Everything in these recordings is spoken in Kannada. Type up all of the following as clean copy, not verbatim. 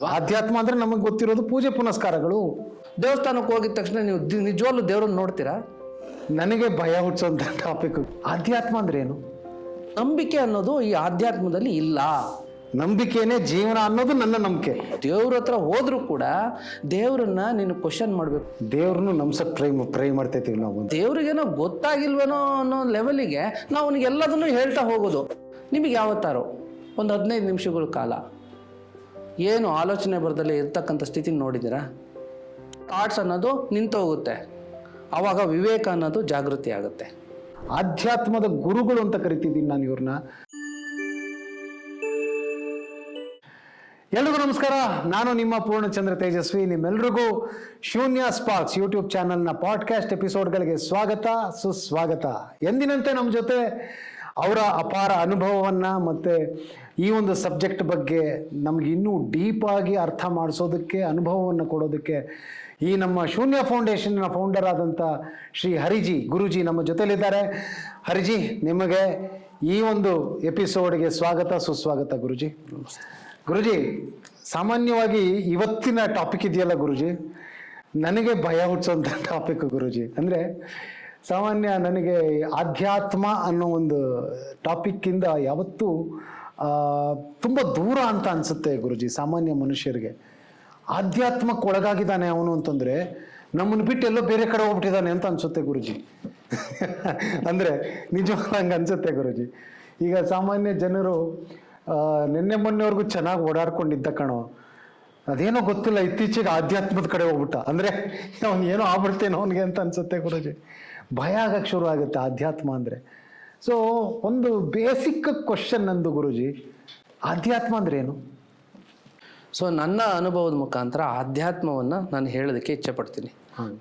ಆಧ್ಯಾತ್ಮ ಅಂದ್ರೆ ನಮಗೆ ಗೊತ್ತಿರೋದು ಪೂಜೆ ಪುನಸ್ಕಾರಗಳು. ದೇವಸ್ಥಾನಕ್ಕೆ ಹೋಗಿದ ತಕ್ಷಣ ನೀವು ನಿಜವಾಗ್ಲೂ ದೇವ್ರನ್ನ ನೋಡ್ತೀರಾ? ನನಗೆ ಭಯ ಹುಟ್ಟಿಸೋಂಥ ಟಾಪಿಕ್. ಆಧ್ಯಾತ್ಮ ಅಂದ್ರೆ ಏನು? ನಂಬಿಕೆ ಅನ್ನೋದು ಈ ಆಧ್ಯಾತ್ಮದಲ್ಲಿ ಇಲ್ಲ. ನಂಬಿಕೆನೇ ಜೀವನ ಅನ್ನೋದು ನನ್ನ ನಂಬಿಕೆ. ದೇವ್ರ ಹತ್ರ ಹೋದ್ರೂ ಕೂಡ ದೇವ್ರನ್ನ ನೀನು ಕ್ವಶನ್ ಮಾಡ್ಬೇಕು. ದೇವ್ರನ್ನು ನಮ್ಸಕ್ ಟ್ರೈ ಮಾಡ್ತೈತೀವಿ ನಾವು. ದೇವ್ರಿಗೇನೋ ಗೊತ್ತಾಗಿಲ್ವೇನೋ ಅನ್ನೋ ಲೆವೆಲಿಗೆ ನಾವು ಅವನಿಗೆ ಎಲ್ಲದನ್ನು ಹೇಳ್ತಾ ಹೋಗೋದು. ನಿಮಗೆ ಯಾವತ್ತಾರೋ ಒಂದು 15 ನಿಮಿಷಗಳ ಕಾಲ ಏನು ಆಲೋಚನೆ ಬರ್ದಲ್ಲೇ ಇರ್ತಕ್ಕಂಥ ಸ್ಥಿತಿ ನೋಡಿದ್ದೀರಾ? ಥಾಟ್ಸ್ ಅನ್ನೋದು ನಿಂತೋಗುತ್ತೆ. ಆವಾಗ ವಿವೇಕ ಅನ್ನೋದು ಜಾಗೃತಿ ಆಗುತ್ತೆ. ಆಧ್ಯಾತ್ಮದ ಗುರುಗಳು ಅಂತ ಕರಿತಿದ್ದೀನಿ ನಾನು ಇವ್ರನ್ನ. ಎಲ್ರಿಗೂ ನಮಸ್ಕಾರ. ನಾನು ನಿಮ್ಮ ಪೂರ್ಣಚಂದ್ರ ತೇಜಸ್ವಿ. ನಿಮ್ಮೆಲ್ರಿಗೂ ಶೂನ್ಯ ಸ್ಪಾರ್ಕ್ಸ್ ಯೂಟ್ಯೂಬ್ ಚಾನಲ್ನ ಪಾಡ್ಕಾಸ್ಟ್ ಎಪಿಸೋಡ್ಗಳಿಗೆ ಸ್ವಾಗತ, ಸುಸ್ವಾಗತ. ಎಂದಿನಂತೆ ನಮ್ಮ ಜೊತೆ ಅವರ ಅಪಾರ ಅನುಭವವನ್ನು ಮತ್ತು ಈ ಒಂದು ಸಬ್ಜೆಕ್ಟ್ ಬಗ್ಗೆ ನಮ್ಗೆ ಇನ್ನೂ ಡೀಪಾಗಿ ಅರ್ಥ ಮಾಡಿಸೋದಕ್ಕೆ, ಅನುಭವವನ್ನು ಕೊಡೋದಕ್ಕೆ ಈ ನಮ್ಮ ಶೂನ್ಯ ಫೌಂಡೇಶನ್ನ ಫೌಂಡರ್ ಆದಂಥ ಶ್ರೀ ಹರಿಜಿ ಗುರುಜಿ ನಮ್ಮ ಜೊತೆಲಿದ್ದಾರೆ. ಹರಿಜಿ, ನಿಮಗೆ ಈ ಒಂದು ಎಪಿಸೋಡ್ಗೆ ಸ್ವಾಗತ, ಸುಸ್ವಾಗತ ಗುರುಜಿ. ಗುರುಜಿ, ಸಾಮಾನ್ಯವಾಗಿ ಇವತ್ತಿನ ಟಾಪಿಕ್ ಇದೆಯಲ್ಲ ಗುರುಜಿ, ನನಗೆ ಭಯ ಹುಟ್ಟಿಸೋಂಥ ಟಾಪಿಕ್ ಗುರುಜಿ. ಅಂದರೆ ಸಾಮಾನ್ಯ ನನಗೆ ಆಧ್ಯಾತ್ಮ ಅನ್ನೋ ಒಂದು ಟಾಪಿಕ್ಕಿಂದ ಯಾವತ್ತೂ ತುಂಬ ದೂರ ಅಂತ ಅನಿಸುತ್ತೆ ಗುರುಜಿ. ಸಾಮಾನ್ಯ ಮನುಷ್ಯರಿಗೆ ಆಧ್ಯಾತ್ಮಕ್ಕೆ ಒಳಗಾಗಿದ್ದಾನೆ ಅವನು ಅಂತಂದರೆ ನಮ್ಮನ್ನು ಬಿಟ್ಟು ಎಲ್ಲೋ ಬೇರೆ ಕಡೆ ಹೋಗ್ಬಿಟ್ಟಿದ್ದಾನೆ ಅಂತ ಅನಿಸುತ್ತೆ ಗುರುಜಿ. ಅಂದರೆ ನಿಜವಾಗ್ಲೂ ಹಂಗೆ ಅನಿಸುತ್ತೆ ಗುರುಜಿ. ಈಗ ಸಾಮಾನ್ಯ ಜನರು ನಿನ್ನೆ ಮೊನ್ನೆವರೆಗೂ ಚೆನ್ನಾಗಿ ಓಡಾಡ್ಕೊಂಡಿದ್ದ ಕಣೋ, ಅದೇನೋ ಗೊತ್ತಿಲ್ಲ, ಇತ್ತೀಚೆಗೆ ಆಧ್ಯಾತ್ಮದ ಕಡೆ ಹೋಗ್ಬಿಟ್ಟ ಅಂದರೆ ಅವನು ಏನೋ ಆಗ್ಬಿಡ್ತೇನೋ ಅವನಿಗೆ ಅಂತ ಅನ್ಸುತ್ತೆ ಗುರುಜಿ. ಭಯ ಆಗಕ್ಕೆ ಶುರು ಆಗುತ್ತೆ ಆಧ್ಯಾತ್ಮ ಅಂದರೆ. ಸೊ ಒಂದು ಬೇಸಿಕ್ ಕ್ವಶನ್ ನಂದು ಗುರುಜಿ, ಆಧ್ಯಾತ್ಮ ಅಂದ್ರೆ ಏನು? ಸೊ ನನ್ನ ಅನುಭವದ ಮುಖಾಂತರ ಆಧ್ಯಾತ್ಮವನ್ನು ನಾನು ಹೇಳೋದಕ್ಕೆ ಇಚ್ಛೆ ಪಡ್ತೀನಿ.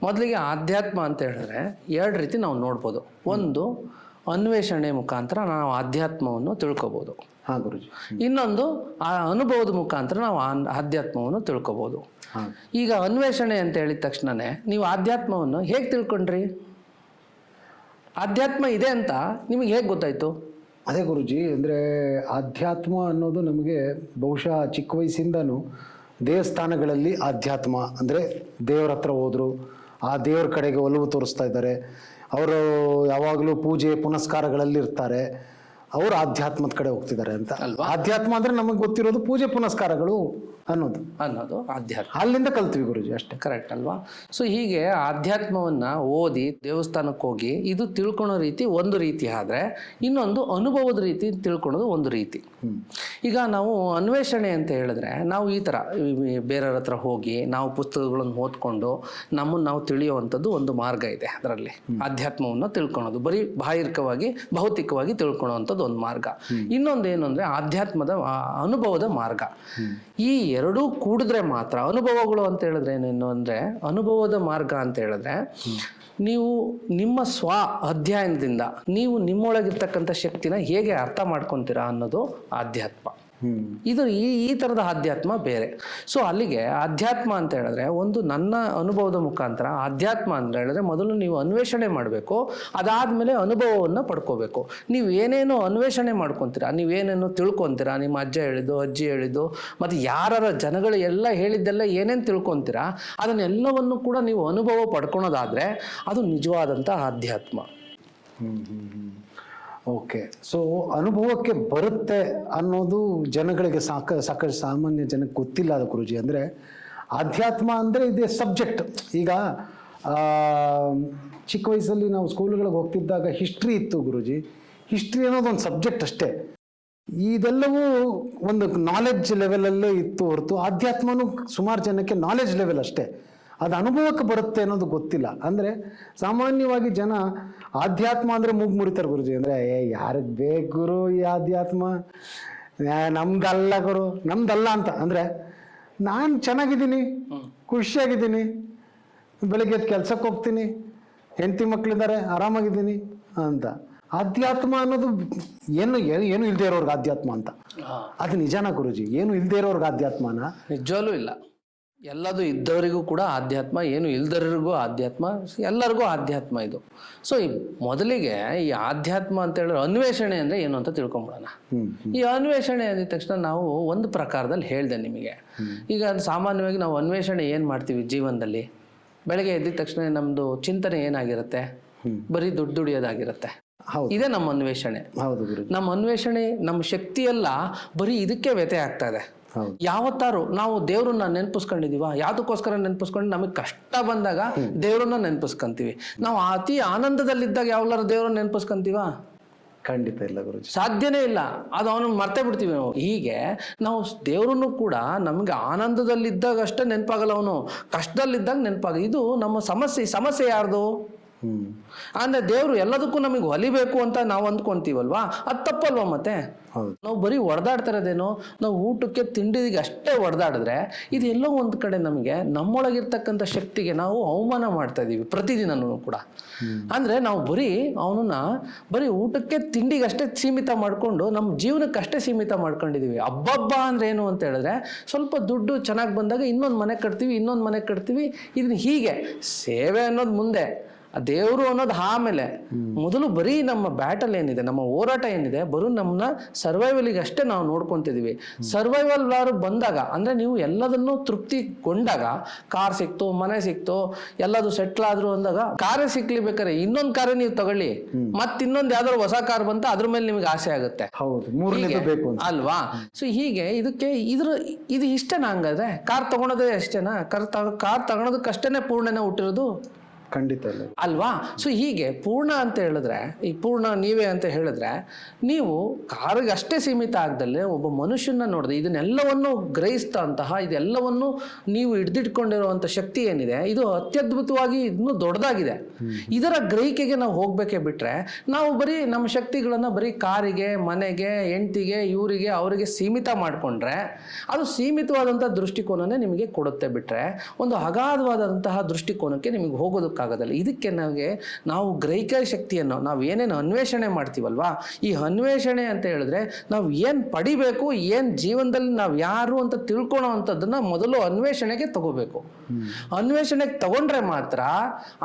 ಮೊದಲಿಗೆ ಆಧ್ಯಾತ್ಮ ಅಂತ ಹೇಳಿದ್ರೆ 2 ರೀತಿ ನಾವು ನೋಡ್ಬೋದು. ಒಂದು, ಅನ್ವೇಷಣೆ ಮುಖಾಂತರ ನಾವು ಆಧ್ಯಾತ್ಮವನ್ನು ತಿಳ್ಕೊಬೋದು. ಹಾಂ ಗುರುಜಿ. ಇನ್ನೊಂದು, ಆ ಅನುಭವದ ಮುಖಾಂತರ ನಾವು ಆಧ್ಯಾತ್ಮವನ್ನು ತಿಳ್ಕೊಬೋದು. ಈಗ ಅನ್ವೇಷಣೆ ಅಂತ ಹೇಳಿದ ತಕ್ಷಣನೇ ನೀವು ಆಧ್ಯಾತ್ಮವನ್ನು ಹೇಗೆ ತಿಳ್ಕೊಂಡ್ರಿ? ಆಧ್ಯಾತ್ಮ ಇದೆ ಅಂತ ನಿಮಗೆ ಹೇಗೆ ಗೊತ್ತಾಯ್ತು? ಅದೇ ಗುರುಜಿ, ಅಂದರೆ ಆಧ್ಯಾತ್ಮ ಅನ್ನೋದು ನಮಗೆ ಬಹುಶಃ ಚಿಕ್ಕ ವಯಸ್ಸಿಂದನೂ ದೇವಸ್ಥಾನಗಳಲ್ಲಿ ಆಧ್ಯಾತ್ಮ ಅಂದರೆ ದೇವ್ರ ಹತ್ರ ಹೋದ್ರು, ಆ ದೇವ್ರ ಕಡೆಗೆ ಒಲವು ತೋರಿಸ್ತಾ ಇದ್ದಾರೆ, ಅವರು ಯಾವಾಗಲೂ ಪೂಜೆ ಪುನಸ್ಕಾರಗಳಲ್ಲಿ ಇರ್ತಾರೆ, ಅವರು ಆಧ್ಯಾತ್ಮದ ಕಡೆ ಹೋಗ್ತಿದ್ದಾರೆ ಅಂತ ಅಲ್ವಾ? ಆಧ್ಯಾತ್ಮ ಅಂದ್ರೆ ನಮಗೆ ಗೊತ್ತಿರೋದು ಪೂಜೆ ಪುನಸ್ಕಾರಗಳು ಅನ್ನೋದು ಆಧ್ಯಾತ್ಮ. ಅಲ್ಲಿಂದ ಕಲ್ತೀವಿ ಗುರುಜಿ, ಅಷ್ಟೇ. ಕರೆಕ್ಟ್ ಅಲ್ವಾ? ಸೊ ಹೀಗೆ ಆಧ್ಯಾತ್ಮವನ್ನ ಓದಿ ದೇವಸ್ಥಾನಕ್ಕೆ ಹೋಗಿ ಇದು ತಿಳ್ಕೊಳೋ ರೀತಿ ಒಂದು ರೀತಿ ಆದ್ರೆ, ಇನ್ನೊಂದು ಅನುಭವದ ರೀತಿ ತಿಳ್ಕೊಳೋದು ಒಂದು ರೀತಿ. ಈಗ ನಾವು ಅನ್ವೇಷಣೆ ಅಂತ ಹೇಳಿದ್ರೆ ನಾವು ಈ ತರ ಬೇರೆಯವ್ರ ಹತ್ರ ಹೋಗಿ ನಾವು ಪುಸ್ತಕಗಳನ್ನು ಓದ್ಕೊಂಡು ನಮ್ಮನ್ನು ನಾವು ತಿಳಿಯುವಂಥದ್ದು ಒಂದು ಮಾರ್ಗ ಇದೆ. ಅದರಲ್ಲಿ ಆಧ್ಯಾತ್ಮವನ್ನು ತಿಳ್ಕೊಳೋದು ಬರೀ ಬಾಹಿರಿಕವಾಗಿ ಭೌತಿಕವಾಗಿ ತಿಳ್ಕೊಳ್ಳುವಂಥದ್ದು ಒಂದು ಮಾರ್ಗ. ಇನ್ನೊಂದು ಏನು ಅಂದ್ರೆ ಆಧ್ಯಾತ್ಮದ ಅನುಭವದ ಮಾರ್ಗ. ಈ ಎರಡೂ ಕೂಡಿದ್ರೆ ಮಾತ್ರ ಅನುಭವಗಳು ಅಂತ ಹೇಳಿದ್ರೆ ಏನೇನು ಅಂದ್ರೆ, ಅನುಭವದ ಮಾರ್ಗ ಅಂತ ಹೇಳಿದ್ರೆ ನೀವು ನಿಮ್ಮ ಸ್ವ ಅಧ್ಯಯನದಿಂದ ನೀವು ನಿಮ್ಮೊಳಗಿರ್ತಕ್ಕಂಥ ಶಕ್ತಿನ ಹೇಗೆ ಅರ್ಥ ಮಾಡ್ಕೊತೀರಾ ಅನ್ನೋದು ಆಧ್ಯಾತ್ಮ. ಇದು ಈ ಥರದ ಆಧ್ಯಾತ್ಮ ಬೇರೆ. ಸೊ ಅಲ್ಲಿಗೆ ಆಧ್ಯಾತ್ಮ ಅಂತ ಹೇಳಿದ್ರೆ ಒಂದು ನನ್ನ ಅನುಭವದ ಮುಖಾಂತರ ಆಧ್ಯಾತ್ಮ ಅಂತ ಹೇಳಿದ್ರೆ ಮೊದಲು ನೀವು ಅನ್ವೇಷಣೆ ಮಾಡಬೇಕು, ಅದಾದ್ಮೇಲೆ ಅನುಭವವನ್ನು ಪಡ್ಕೋಬೇಕು. ನೀವು ಏನೇನು ಅನ್ವೇಷಣೆ ಮಾಡ್ಕೊತೀರಾ, ನೀವೇನೇನು ತಿಳ್ಕೊತೀರಾ, ನಿಮ್ಮ ಅಜ್ಜ ಹೇಳಿದ್ದು ಅಜ್ಜಿ ಹೇಳಿದ್ದು ಮತ್ತು ಯಾರ ಜನಗಳು ಎಲ್ಲ ಹೇಳಿದ್ದೆಲ್ಲ ಏನೇನು ತಿಳ್ಕೊತೀರಾ ಅದನ್ನೆಲ್ಲವನ್ನು ಕೂಡ ನೀವು ಅನುಭವ ಪಡ್ಕೊಳೋದಾದ್ರೆ ಅದು ನಿಜವಾದಂಥ ಆಧ್ಯಾತ್ಮ. ಓಕೆ. ಸೊ ಅನುಭವಕ್ಕೆ ಬರುತ್ತೆ ಅನ್ನೋದು ಜನಗಳಿಗೆ ಸಾಕಷ್ಟು ಸಾಮಾನ್ಯ ಜನಕ್ಕೆ ಗೊತ್ತಿಲ್ಲ ಅದು ಗುರುಜಿ. ಅಂದರೆ ಆಧ್ಯಾತ್ಮ ಅಂದರೆ ಇದೆ ಸಬ್ಜೆಕ್ಟ್. ಈಗ ಚಿಕ್ಕ ವಯಸ್ಸಲ್ಲಿ ನಾವು ಸ್ಕೂಲ್ಗಳಿಗೆ ಹೋಗ್ತಿದ್ದಾಗ ಹಿಸ್ಟ್ರಿ ಇತ್ತು ಗುರುಜಿ. ಹಿಸ್ಟ್ರಿ ಅನ್ನೋದು ಒಂದು ಸಬ್ಜೆಕ್ಟ್ ಅಷ್ಟೇ. ಇದೆಲ್ಲವೂ ಒಂದು ನಾಲೆಡ್ಜ್ ಲೆವೆಲಲ್ಲೇ ಇತ್ತು ಹೊರತು ಆಧ್ಯಾತ್ಮನೂ ಸುಮಾರು ಜನಕ್ಕೆ ನಾಲೆಡ್ಜ್ ಲೆವೆಲ್ ಅಷ್ಟೇ. ಅದು ಅನುಭವಕ್ಕೆ ಬರುತ್ತೆ ಅನ್ನೋದು ಗೊತ್ತಿಲ್ಲ. ಅಂದರೆ ಸಾಮಾನ್ಯವಾಗಿ ಜನ ಆಧ್ಯಾತ್ಮ ಅಂದರೆ ಮೂಗು ಮುರಿತಾರೆ ಗುರುಜಿ. ಅಂದರೆ ಯಾರಿಗೆ ಬೇಕು ಗುರು ಈ ಆಧ್ಯಾತ್ಮ, ನಮ್ದಲ್ಲ ಗುರು, ನಮ್ದಲ್ಲ ಅಂತ. ಅಂದರೆ ನಾನು ಚೆನ್ನಾಗಿದ್ದೀನಿ, ಖುಷಿಯಾಗಿದ್ದೀನಿ, ಬೆಳಿಗ್ಗೆ ಕೆಲ್ಸಕ್ಕೆ ಹೋಗ್ತೀನಿ, ಹೆಂಡತಿ ಮಕ್ಕಳಿದ್ದಾರೆ, ಆರಾಮಾಗಿದ್ದೀನಿ ಅಂತ. ಆಧ್ಯಾತ್ಮ ಅನ್ನೋದು ಏನು ಏನು ಇಲ್ಲದೆ ಇರೋರ್ಗೆ ಆಧ್ಯಾತ್ಮ ಅಂತ. ಅದು ನಿಜಾನ ಗುರುಜಿ? ಏನು ಇಲ್ಲದೆ ಇರೋರ್ಗೆ ಆಧ್ಯಾತ್ಮನ? ನಿಜವಲ್ಲೂ ಇಲ್ಲ. ಎಲ್ಲದು ಇದ್ದವರಿಗೂ ಕೂಡ ಆಧ್ಯಾತ್ಮ, ಏನು ಇಲ್ದರಿಗೂ ಆಧ್ಯಾತ್ಮ, ಎಲ್ಲರಿಗೂ ಆಧ್ಯಾತ್ಮ ಇದು. ಸೊ ಮೊದಲಿಗೆ ಈ ಆಧ್ಯಾತ್ಮ ಅಂತ ಹೇಳಿದ್ರೆ ಅನ್ವೇಷಣೆ ಅಂದರೆ ಏನು ಅಂತ ತಿಳ್ಕೊಂಬಿಡೋಣ. ಈ ಅನ್ವೇಷಣೆ ಅಂದಿದ ತಕ್ಷಣ ನಾವು ಒಂದು ಪ್ರಕಾರದಲ್ಲಿ ಹೇಳಿದೆ ನಿಮಗೆ. ಈಗ ಸಾಮಾನ್ಯವಾಗಿ ನಾವು ಅನ್ವೇಷಣೆ ಏನು ಮಾಡ್ತೀವಿ ಜೀವನದಲ್ಲಿ? ಬೆಳಗ್ಗೆ ಎದ್ದಿದ ತಕ್ಷಣ ನಮ್ಮದು ಚಿಂತನೆ ಏನಾಗಿರುತ್ತೆ? ಬರೀ ದುಡಿಯೋದಾಗಿರುತ್ತೆ. ಇದೇ ನಮ್ಮ ಅನ್ವೇಷಣೆ. ನಮ್ಮ ಅನ್ವೇಷಣೆ, ನಮ್ಮ ಶಕ್ತಿ ಎಲ್ಲ ಬರೀ ಇದಕ್ಕೆ ವ್ಯತ್ಯಯ ಆಗ್ತಾ ಇದೆ. ಯಾವತ್ತಾರು ನಾವು ದೇವ್ರನ್ನ ನೆನಪಿಸ್ಕೊಂಡಿದೀವ? ಯಾವ್ದಕ್ಕೋಸ್ಕರ ನೆನಪಿಸ್ಕೊಂಡು? ನಮಗೆ ಕಷ್ಟ ಬಂದಾಗ ದೇವ್ರನ್ನ ನೆನಪಿಸ್ಕೊಂತೀವಿ. ನಾವು ಅತಿ ಆನಂದದಲ್ಲಿದ್ದಾಗ ಯಾವಾಗಲಾರು ದೇವ್ರನ್ನ ನೆನಪಿಸ್ಕೊಂತೀವ? ಖಂಡಿತ ಇಲ್ಲ ಗುರುಜಿ, ಸಾಧ್ಯನೇ ಇಲ್ಲ. ಅದು ಅವನು ಮರ್ತೇ ಬಿಡ್ತೀವಿ ನಾವು. ಹೀಗೆ ನಾವು ದೇವ್ರನ್ನು ಕೂಡ ನಮ್ಗೆ ಆನಂದದಲ್ಲಿದ್ದಾಗ ಅಷ್ಟೇ ನೆನಪಾಗಲ್ಲ, ಅವನು ಕಷ್ಟದಲ್ಲಿದ್ದಾಗ ನೆನಪಾಗ. ಇದು ನಮ್ಮ ಸಮಸ್ಯೆ ಯಾರ್ದು? ಅಂದ್ರೆ ದೇವ್ರು ಎಲ್ಲದಕ್ಕೂ ನಮಗೆ ಹೊಲಿಬೇಕು ಅಂತ ನಾವು ಅಂದ್ಕೊಂತೀವಲ್ವಾ? ಅದು ತಪ್ಪಲ್ವಾ? ಮತ್ತೆ ನಾವು ಬರೀ ಹೊಡೆದಾಡ್ತಿರೋದೇನೋ, ನಾವು ಊಟಕ್ಕೆ ತಿಂಡಿಗೆ ಅಷ್ಟೇ ಹೊಡೆದಾಡಿದ್ರೆ ಇದು ಎಲ್ಲೋ ಒಂದು ಕಡೆ ನಮಗೆ ನಮ್ಮೊಳಗಿರ್ತಕ್ಕಂಥ ಶಕ್ತಿಗೆ ನಾವು ಅವಮಾನ ಮಾಡ್ತಾ ಇದೀವಿ ಪ್ರತಿದಿನನೂ ಕೂಡ. ಅಂದ್ರೆ ನಾವು ಬರೀ ಊಟಕ್ಕೆ ತಿಂಡಿಗೆ ಅಷ್ಟೇ ಸೀಮಿತ ಮಾಡ್ಕೊಂಡು ನಮ್ಮ ಜೀವನಕ್ಕಷ್ಟೇ ಸೀಮಿತ ಮಾಡ್ಕೊಂಡಿದೀವಿ. ಹಬ್ಬ ಅಂದ್ರೆ ಏನು ಅಂತ ಹೇಳಿದ್ರೆ, ಸ್ವಲ್ಪ ದುಡ್ಡು ಚೆನ್ನಾಗಿ ಬಂದಾಗ ಇನ್ನೊಂದು ಮನೆ ಕಟ್ತೀವಿ. ಇದನ್ನ ಹೀಗೆ ಸೇವೆ ಅನ್ನೋದು ಮುಂದೆ, ದೇವರು ಅನ್ನೋದು ಆಮೇಲೆ. ಮೊದಲು ಬರೀ ನಮ್ಮ ಬ್ಯಾಟಲ್ ಏನಿದೆ, ನಮ್ಮ ಹೋರಾಟ ಏನಿದೆ, ಬರೀ ನಮ್ಮನ್ನ ಸರ್ವೈವಲಿಗೆ ಅಷ್ಟೇ ನಾವು ನೋಡ್ಕೊಂತಿದೀವಿ. ಸರ್ವೈವಲ್ ಬಂದಾಗ ಅಂದ್ರೆ ನೀವು ಎಲ್ಲದನ್ನು ತೃಪ್ತಿಗೊಂಡಾಗ, ಕಾರ್ ಸಿಕ್ತು, ಮನೆ ಸಿಕ್ತು, ಎಲ್ಲದು ಸೆಟ್ಲ್ ಆದ್ರು ಅಂದಾಗ, ಕಾರೇ ಸಿಕ್ಲಿ ಬೇಕಾರೆ ಇನ್ನೊಂದು ಕಾರೇ ನೀವು ತಗೊಳ್ಳಿ, ಮತ್ ಇನ್ನೊಂದು ಯಾವ್ದಾದ್ರು ಹೊಸ ಕಾರ್ ಬಂತ ಅದ್ರ ಮೇಲೆ ನಿಮ್ಗೆ ಆಸೆ ಆಗುತ್ತೆ ಅಲ್ವಾ? ಸೊ ಹೀಗೆ ಇದು ಇಷ್ಟೇನಾ? ಹಂಗಾದ್ರೆ ಕಾರ್ ತಗೊಳೋದೇ ಅಷ್ಟೇನಾ? ಕಾರ್ ತಗೊಳೋದಕ್ಕಷ್ಟೇನೆ ಪೂರ್ಣನ ಹುಟ್ಟಿರೋದು? ಖಂಡಿತ ಇಲ್ಲ ಅಲ್ವಾ? ಸೊ ಹೀಗೆ ಪೂರ್ಣ ಅಂತ ಹೇಳಿದ್ರೆ, ಈ ಪೂರ್ಣ ನೀವೇ ಅಂತ ಹೇಳಿದ್ರೆ, ನೀವು ಕಾರಿಗೆ ಅಷ್ಟೇ ಸೀಮಿತ ಆಗದಲ್ಲೇ ಒಬ್ಬ ಮನುಷ್ಯನ ನೋಡಿದ್ರೆ ಇದನ್ನೆಲ್ಲವನ್ನು ಗ್ರಹಿಸ್ತಾ ಇದೆಲ್ಲವನ್ನು ನೀವು ಹಿಡ್ದಿಟ್ಕೊಂಡಿರುವಂಥ ಶಕ್ತಿ ಏನಿದೆ, ಇದು ಅತ್ಯದ್ಭುತವಾಗಿ ಇನ್ನೂ ದೊಡ್ಡದಾಗಿದೆ. ಇದರ ಗ್ರಹಿಕೆಗೆ ನಾವು ಹೋಗ್ಬೇಕೇ ಬಿಟ್ರೆ, ನಾವು ಬರೀ ನಮ್ಮ ಶಕ್ತಿಗಳನ್ನು ಬರೀ ಕಾರಿಗೆ, ಮನೆಗೆ, ಹೆಂಡತಿಗೆ, ಇವರಿಗೆ ಅವರಿಗೆ ಸೀಮಿತ ಮಾಡಿಕೊಂಡ್ರೆ ಅದು ಸೀಮಿತವಾದಂಥ ದೃಷ್ಟಿಕೋನನೇ ನಿಮಗೆ ಕೊಡುತ್ತೆ. ಬಿಟ್ರೆ ಒಂದು ಅಗಾಧವಾದಂತಹ ದೃಷ್ಟಿಕೋನಕ್ಕೆ ನಿಮಗೆ ಹೋಗೋದಕ್ಕೆ ಆಗೋದಲ್ಲ. ಇದಕ್ಕೆ ನಾವು ಗ್ರಹಿಕೆ ಶಕ್ತಿಯನ್ನು ನಾವು ಏನೇನು ಅನ್ವೇಷಣೆ ಮಾಡ್ತೀವಲ್ವಾ, ಈ ಅನ್ವೇಷಣೆ ಅಂತ ಹೇಳಿದ್ರೆ ನಾವು ಏನು ಪಡಿಬೇಕು, ಏನು ಜೀವನದಲ್ಲಿ ನಾವು ಯಾರು ಅಂತ ತಿಳ್ಕೊಳ್ಳೋ ಅಂಥದ್ದನ್ನ ಮೊದಲು ಅನ್ವೇಷಣೆಗೆ ತಗೋಬೇಕು. ಅನ್ವೇಷಣೆಗೆ ತಗೊಂಡ್ರೆ ಮಾತ್ರ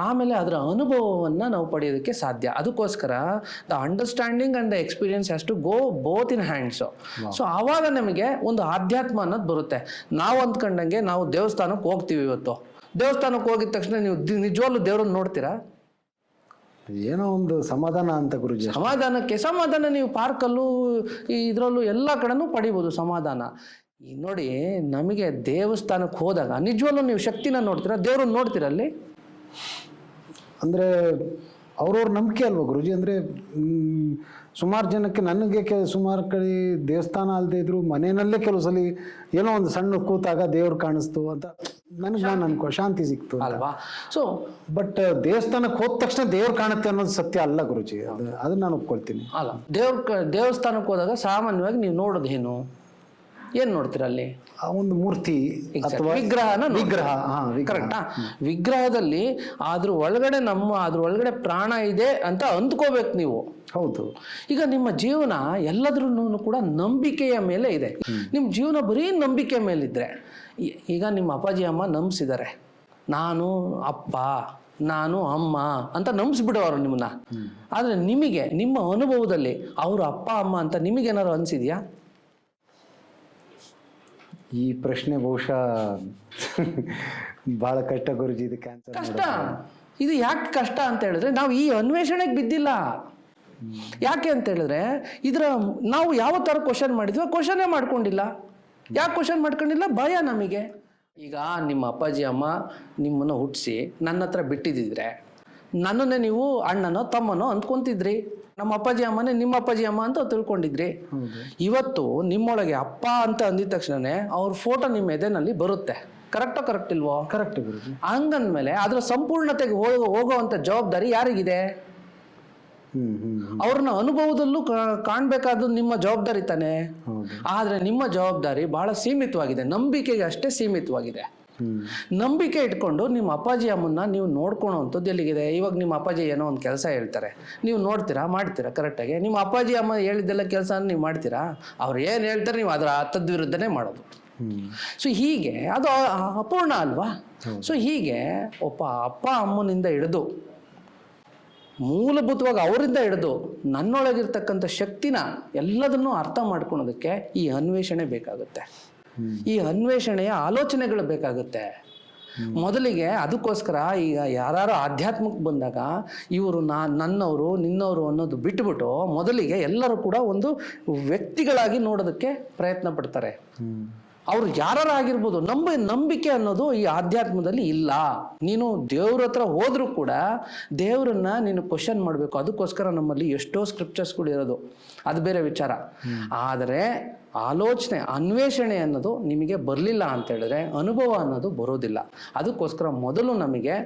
ಆಮೇಲೆ ಅದರ ಅನುಭವವನ್ನು ನಾವು ಪಡೆಯೋದಕ್ಕೆ ಸಾಧ್ಯ. ಅದಕ್ಕೋಸ್ಕರ the understanding and the experience has to go both in hands. So ಆವಾಗ ನಮಗೆ ಒಂದು ಆಧ್ಯಾತ್ಮ ಅನ್ನೋದು ಬರುತ್ತೆ. ನಾವು ಅಂದ್ಕೊಂಡಂಗೆ ನಾವು ದೇವಸ್ಥಾನಕ್ಕೆ ಹೋಗ್ತೀವಿ. ಇವತ್ತು ದೇವಸ್ಥಾನಕ್ಕೆ ಹೋಗಿದ ತಕ್ಷಣ ನೀವು ನಿಜವಾಗ್ಲೂ ದೇವ್ರನ್ನ ನೋಡ್ತೀರಾ? ಏನೋ ಒಂದು ಸಮಾಧಾನ ಅಂತ ಗುರುಜಿ. ಸಮಾಧಾನ ನೀವು ಪಾರ್ಕಲ್ಲೂ ಇದರಲ್ಲೂ ಎಲ್ಲ ಕಡೆನೂ ಪಡಿಬೋದು ಸಮಾಧಾನ. ನೋಡಿ, ನಮಗೆ ದೇವಸ್ಥಾನಕ್ಕೆ ಹೋದಾಗ ನಿಜವಾಗ್ಲೂ ನೀವು ಶಕ್ತಿನ ನೋಡ್ತೀರಾ? ದೇವ್ರನ್ನ ನೋಡ್ತೀರಾ ಅಲ್ಲಿ? ಅಂದ್ರೆ ಅವ್ರವ್ರ ನಂಬಿಕೆ ಅಲ್ವಾ ಗುರುಜಿ? ಅಂದ್ರೆ ಸುಮಾರು ಜನಕ್ಕೆ, ನನಗೆ ಸುಮಾರು ಕಡೆ ದೇವಸ್ಥಾನ ಅಲ್ಲದೆ ಇದ್ರು ಮನೆಯಲ್ಲೇ ಕೆಲವು ಸಲ ಏನೋ ಒಂದು ಸಣ್ಣ ಕೂತಾಗ ದೇವ್ರು ಕಾಣಿಸ್ತು ಅಂತ ನಾನು ಅನ್ಕೋ ಶಾಂತಿ ಸಿಕ್ತು ಅಲ್ವಾ? ಸೊ ಬಟ್ ದೇವಸ್ಥಾನಕ್ಕೆ ಹೋದ ತಕ್ಷಣ ದೇವ್ರು ಕಾಣುತ್ತೆ ಅನ್ನೋದು ಸತ್ಯ ಅಲ್ಲ ಗುರುಜಿ. ಅದನ್ನ ನಾನು ಒಪ್ಕೊಳ್ತೀನಿ. ಅಲ್ಲ, ದೇವಸ್ಥಾನಕ್ಕೆ ಹೋದಾಗ ಸಾಮಾನ್ಯವಾಗಿ ನೀವು ನೋಡೋದು ಏನ್ ನೋಡ್ತೀರ ಅಲ್ಲಿ? ಒಂದು ಮೂರ್ತಿ ಅಥವಾ ವಿಗ್ರಹ. ಕರೆಕ್ಟಾ? ವಿಗ್ರಹದಲ್ಲಿ ಅದ್ರ ಒಳಗಡೆ ಪ್ರಾಣ ಇದೆ ಅಂತ ಅಂದ್ಕೋಬೇಕು ನೀವು. ಹೌದು. ಈಗ ನಿಮ್ಮ ಜೀವನ ಎಲ್ಲದ್ರೂ ಕೂಡ ನಂಬಿಕೆಯ ಮೇಲೆ ಇದೆ. ನಿಮ್ಮ ಜೀವನ ಬರೀ ನಂಬಿಕೆ ಮೇಲಿದ್ರೆ, ಈಗ ನಿಮ್ಮ ಅಪ್ಪಾಜಿ ಅಮ್ಮ ನಂಬಿಸಿದ್ದಾರೆ, ನಾನು ಅಪ್ಪ, ನಾನು ಅಮ್ಮ ಅಂತ ನಂಬಿಸ್ಬಿಡೋರು ನಿಮ್ಮನ್ನ. ಆದ್ರೆ ನಿಮಗೆ ನಿಮ್ಮ ಅನುಭವದಲ್ಲಿ ಅವರು ಅಪ್ಪ ಅಮ್ಮ ಅಂತ ನಿಮಗೇನಾದ್ರು ಅನ್ಸಿದ್ಯಾ? ಈ ಪ್ರಶ್ನೆ ಬಹುಶಃ ಬಹಳ ಕಷ್ಟ ಗುರುಜಿ. ಇದು ಕಷ್ಟ. ಇದು ಯಾಕೆ ಕಷ್ಟ ಅಂತ ಹೇಳಿದ್ರೆ, ನಾವು ಈ ಅನ್ವೇಷಣೆಗೆ ಬಿದ್ದಿಲ್ಲ. ಯಾಕೆ ಅಂತ ಹೇಳಿದ್ರೆ, ನಾವು ಯಾವ ಥರ ಕ್ವಶನ್ ಮಾಡಿದ್ವಿ, ಕ್ವಶನೇ ಮಾಡ್ಕೊಂಡಿಲ್ಲ. ಯಾಕೆ ಕ್ವಶನ್ ಮಾಡ್ಕೊಂಡಿಲ್ಲ? ಭಯ ನಮಗೆ. ಈಗ ನಿಮ್ಮ ಅಪ್ಪಾಜಿ ಅಮ್ಮ ನಿಮ್ಮನ್ನು ಹುಟ್ಟಿಸಿ ನನ್ನ ಹತ್ರ ಬಿಟ್ಟಿದ್ದಿದ್ರೆ, ನನ್ನನ್ನೇ ನೀವು ಅಣ್ಣನೋ ತಮ್ಮನೋ ಅಂದ್ಕೊಂತಿದ್ರಿ. ನಮ್ಮ ಅಪ್ಪಾಜಿ ಅಮ್ಮನೇ ನಿಮ್ಮ ಅಪ್ಪಾಜಿ ಅಮ್ಮ ಅಂತ ತಿಳ್ಕೊಂಡಿದ್ರಿ. ಇವತ್ತು ನಿಮ್ಮೊಳಗೆ ಅಪ್ಪ ಅಂತ ಅಂದಿದ ತಕ್ಷಣನೇ ಅವ್ರ ಫೋಟೋ ನಿಮ್ಮ ಎದೆನಲ್ಲಿ ಬರುತ್ತೆ. ಕರೆಕ್ಟ್ ಇಲ್ವೋ? ಕರೆಕ್ಟ್ ಗುರುಜಿ. ಹಂಗಂದ್ಮೇಲೆ ಅದರ ಸಂಪೂರ್ಣತೆಗೆ ಹೋಗುವಂತ ಜವಾಬ್ದಾರಿ ಯಾರಿಗಿದೆ? ಅವ್ರನ್ನ ಅನುಭವದಲ್ಲೂ ಕಾಣ್ಬೇಕಾದ್ದು ನಿಮ್ಮ ಜವಾಬ್ದಾರಿ ತಾನೆ. ಆದ್ರೆ ನಿಮ್ಮ ಜವಾಬ್ದಾರಿ ಬಹಳ ಸೀಮಿತವಾಗಿದೆ, ನಂಬಿಕೆಗೆ ಅಷ್ಟೇ ಸೀಮಿತವಾಗಿದೆ. ನಂಬಿಕೆ ಇಟ್ಕೊಂಡು ನಿಮ್ಮ ಅಪ್ಪಾಜಿ ಅಮ್ಮನ್ನ ನೀವು ನೋಡ್ಕೊಳ್ಳೋವಂಥದ್ದು ಎಲ್ಲಿಗಿದೆ? ಇವಾಗ ನಿಮ್ಮ ಅಪ್ಪಾಜಿ ಏನೋ ಒಂದು ಕೆಲಸ ಹೇಳ್ತಾರೆ, ನೀವು ನೋಡ್ತೀರಾ, ಮಾಡ್ತೀರಾ ಕರೆಕ್ಟಾಗಿ? ನಿಮ್ಮ ಅಪ್ಪಾಜಿ ಅಮ್ಮ ಹೇಳಿದ್ದೆಲ್ಲ ಕೆಲಸ ನೀವು ಮಾಡ್ತೀರಾ? ಅವ್ರು ಏನು ಹೇಳ್ತಾರೆ ನೀವು ಅದರ ಹತ್ತದ ವಿರುದ್ಧನೇ ಮಾಡೋದು. ಸೊ ಹೀಗೆ ಅದು ಅಪೂರ್ಣ ಅಲ್ವಾ? ಸೊ ಹೀಗೆ ಒಬ್ಬ ಅಪ್ಪ ಅಮ್ಮನಿಂದ ಹಿಡಿದು ಮೂಲಭೂತವಾಗಿ ಅವರಿಂದ ಹಿಡಿದು ನನ್ನೊಳಗಿರ್ತಕ್ಕಂಥ ಶಕ್ತಿನ ಎಲ್ಲದನ್ನೂ ಅರ್ಥ ಮಾಡ್ಕೊಳೋದಕ್ಕೆ ಈ ಅನ್ವೇಷಣೆ ಬೇಕಾಗುತ್ತೆ. ಈ ಅನ್ವೇಷಣೆಯ ಆಲೋಚನೆಗಳು ಬೇಕಾಗುತ್ತೆ. ಮೊದಲಿಗೆ ಅದಕ್ಕೋಸ್ಕರ ಈಗ ಯಾರು ಆಧ್ಯಾತ್ಮಕ್ಕೆ ಬಂದಾಗ ಇವರು ನನ್ನವರು ನಿನ್ನವರು ಅನ್ನೋದು ಬಿಟ್ಬಿಟ್ಟು ಮೊದಲಿಗೆ ಎಲ್ಲರೂ ಕೂಡ ಒಂದು ವ್ಯಕ್ತಿಗಳಾಗಿ ನೋಡೋದಕ್ಕೆ ಪ್ರಯತ್ನ ಪಡ್ತಾರೆ. ಅವ್ರು ಯಾರಾಗಿರ್ಬೋದು, ನಂಬಿಕೆ ಅನ್ನೋದು ಈ ಆಧ್ಯಾತ್ಮದಲ್ಲಿ ಇಲ್ಲ. ನೀನು ದೇವ್ರ ಹತ್ರ ಹೋದ್ರೂ ಕೂಡ ದೇವ್ರನ್ನ ನೀನು ಕ್ವಶನ್ ಮಾಡಬೇಕು. ಅದಕ್ಕೋಸ್ಕರ ನಮ್ಮಲ್ಲಿ ಎಷ್ಟೋ ಸ್ಕ್ರಿಪ್ಚರ್ಸ್ಗಳು ಇರೋದು, ಅದು ಬೇರೆ ವಿಚಾರ. ಆದರೆ ಆಲೋಚನೆ ಅನ್ವೇಷಣೆ ಅನ್ನೋದು ನಿಮಗೆ ಬರಲಿಲ್ಲ ಅಂತ ಹೇಳಿದ್ರೆ ಅನುಭವ ಅನ್ನೋದು ಬರೋದಿಲ್ಲ. ಅದಕ್ಕೋಸ್ಕರ ಮೊದಲು ನಮಗೆ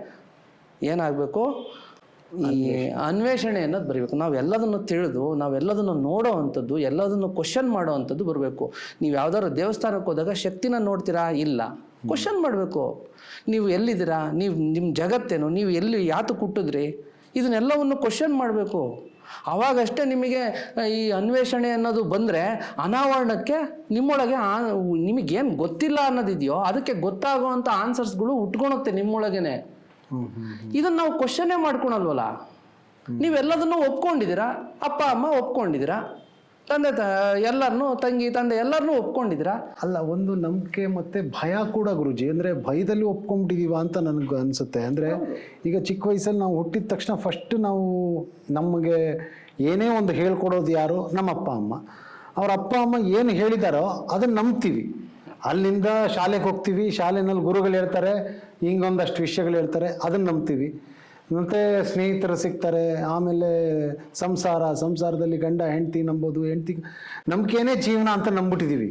ಏನಾಗಬೇಕು, ಈ ಅನ್ವೇಷಣೆ ಅನ್ನೋದು ಬರಬೇಕು. ನಾವೆಲ್ಲದನ್ನು ತಿಳಿದು ನಾವೆಲ್ಲದನ್ನು ನೋಡೋ ಅಂಥದ್ದು, ಎಲ್ಲದನ್ನು ಕ್ವಶನ್ ಮಾಡೋ ಅಂಥದ್ದು ಬರಬೇಕು. ನೀವು ಯಾವ್ದಾದ್ರು ದೇವಸ್ಥಾನಕ್ಕೆ ಹೋದಾಗ ಶಕ್ತಿನ ನೋಡ್ತೀರಾ? ಇಲ್ಲ, ಕ್ವಶನ್ ಮಾಡಬೇಕು. ನೀವು ಎಲ್ಲಿದ್ದೀರಾ, ನಿಮ್ಮ ಜಗತ್ತೇನು, ನೀವು ಎಲ್ಲಿ ಯಾತಕ್ಕೆ ಹುಟ್ಟಿದ್ರಿ, ಇದನ್ನೆಲ್ಲವನ್ನು ಕ್ವಶನ್ ಮಾಡಬೇಕು. ಅವಾಗಷ್ಟೇ ನಿಮಗೆ ಈ ಅನ್ವೇಷಣೆ ಅನ್ನೋದು ಬಂದರೆ ಅನಾವರಣಕ್ಕೆ ನಿಮ್ಮೊಳಗೆ ನಿಮಗೇನು ಗೊತ್ತಿಲ್ಲ ಅನ್ನೋದಿದೆಯೋ ಅದಕ್ಕೆ ಗೊತ್ತಾಗುವಂಥ ಆನ್ಸರ್ಸ್ಗಳು ಉಟ್ಕೊಳುತ್ತೆ ನಿಮ್ಮೊಳಗೇನೆ. ಇದನ್ನು ನಾವು ಕ್ವಶನ್ನೇ ಮಾಡ್ಕೊಳಲ್ವಲ್ಲ. ನೀವೆಲ್ಲದನ್ನು ಒಪ್ಕೊಂಡಿದ್ದೀರಾ, ಅಪ್ಪ ಅಮ್ಮ ಒಪ್ಕೊಂಡಿದ್ದೀರಾ, ಎಲ್ಲರನ್ನೂ ತಂಗಿ ತಂದೆ ಎಲ್ಲರನ್ನೂ ಒಪ್ಕೊಂಡಿದ್ದೀರಾ. ಅಲ್ಲ, ಒಂದು ನಂಬಿಕೆ ಮತ್ತು ಭಯ ಕೂಡ ಗುರುಜಿ. ಅಂದರೆ ಭಯದಲ್ಲಿ ಒಪ್ಕೊಂಡ್ಬಿಟ್ಟಿದೀವ ಅಂತ ನನಗೆ ಅನಿಸುತ್ತೆ. ಅಂದರೆ ಈಗ ಚಿಕ್ಕ ವಯಸ್ಸಲ್ಲಿ ನಾವು ಹುಟ್ಟಿದ ತಕ್ಷಣ ಫಸ್ಟ್ ನಮಗೆ ಏನೇ ಒಂದು ಹೇಳ್ಕೊಡೋದು ಯಾರು? ನಮ್ಮ ಅಪ್ಪ ಅಮ್ಮ. ಅವ್ರ ಅಪ್ಪ ಅಮ್ಮ ಏನು ಹೇಳಿದಾರೋ ಅದನ್ನು ನಂಬ್ತೀವಿ. ಅಲ್ಲಿಂದ ಶಾಲೆಗೆ ಹೋಗ್ತೀವಿ, ಶಾಲೆಯಲ್ಲಿ ಗುರುಗಳು ಹೇಳ್ತಾರೆ, ಹಿಂಗೊಂದಷ್ಟು ವಿಷಯಗಳು ಹೇಳ್ತಾರೆ, ಅದನ್ನು ನಂಬ್ತೀವಿ. ಮತ್ತು ಸ್ನೇಹಿತರು ಸಿಗ್ತಾರೆ, ಆಮೇಲೆ ಸಂಸಾರದಲ್ಲಿ ಗಂಡ ಹೆಂಡತಿ ನಂಬೋದು, ನಂಬಿಕೆನೇ ಜೀವನ ಅಂತ ನಂಬಿಟ್ಟಿದ್ದೀವಿ.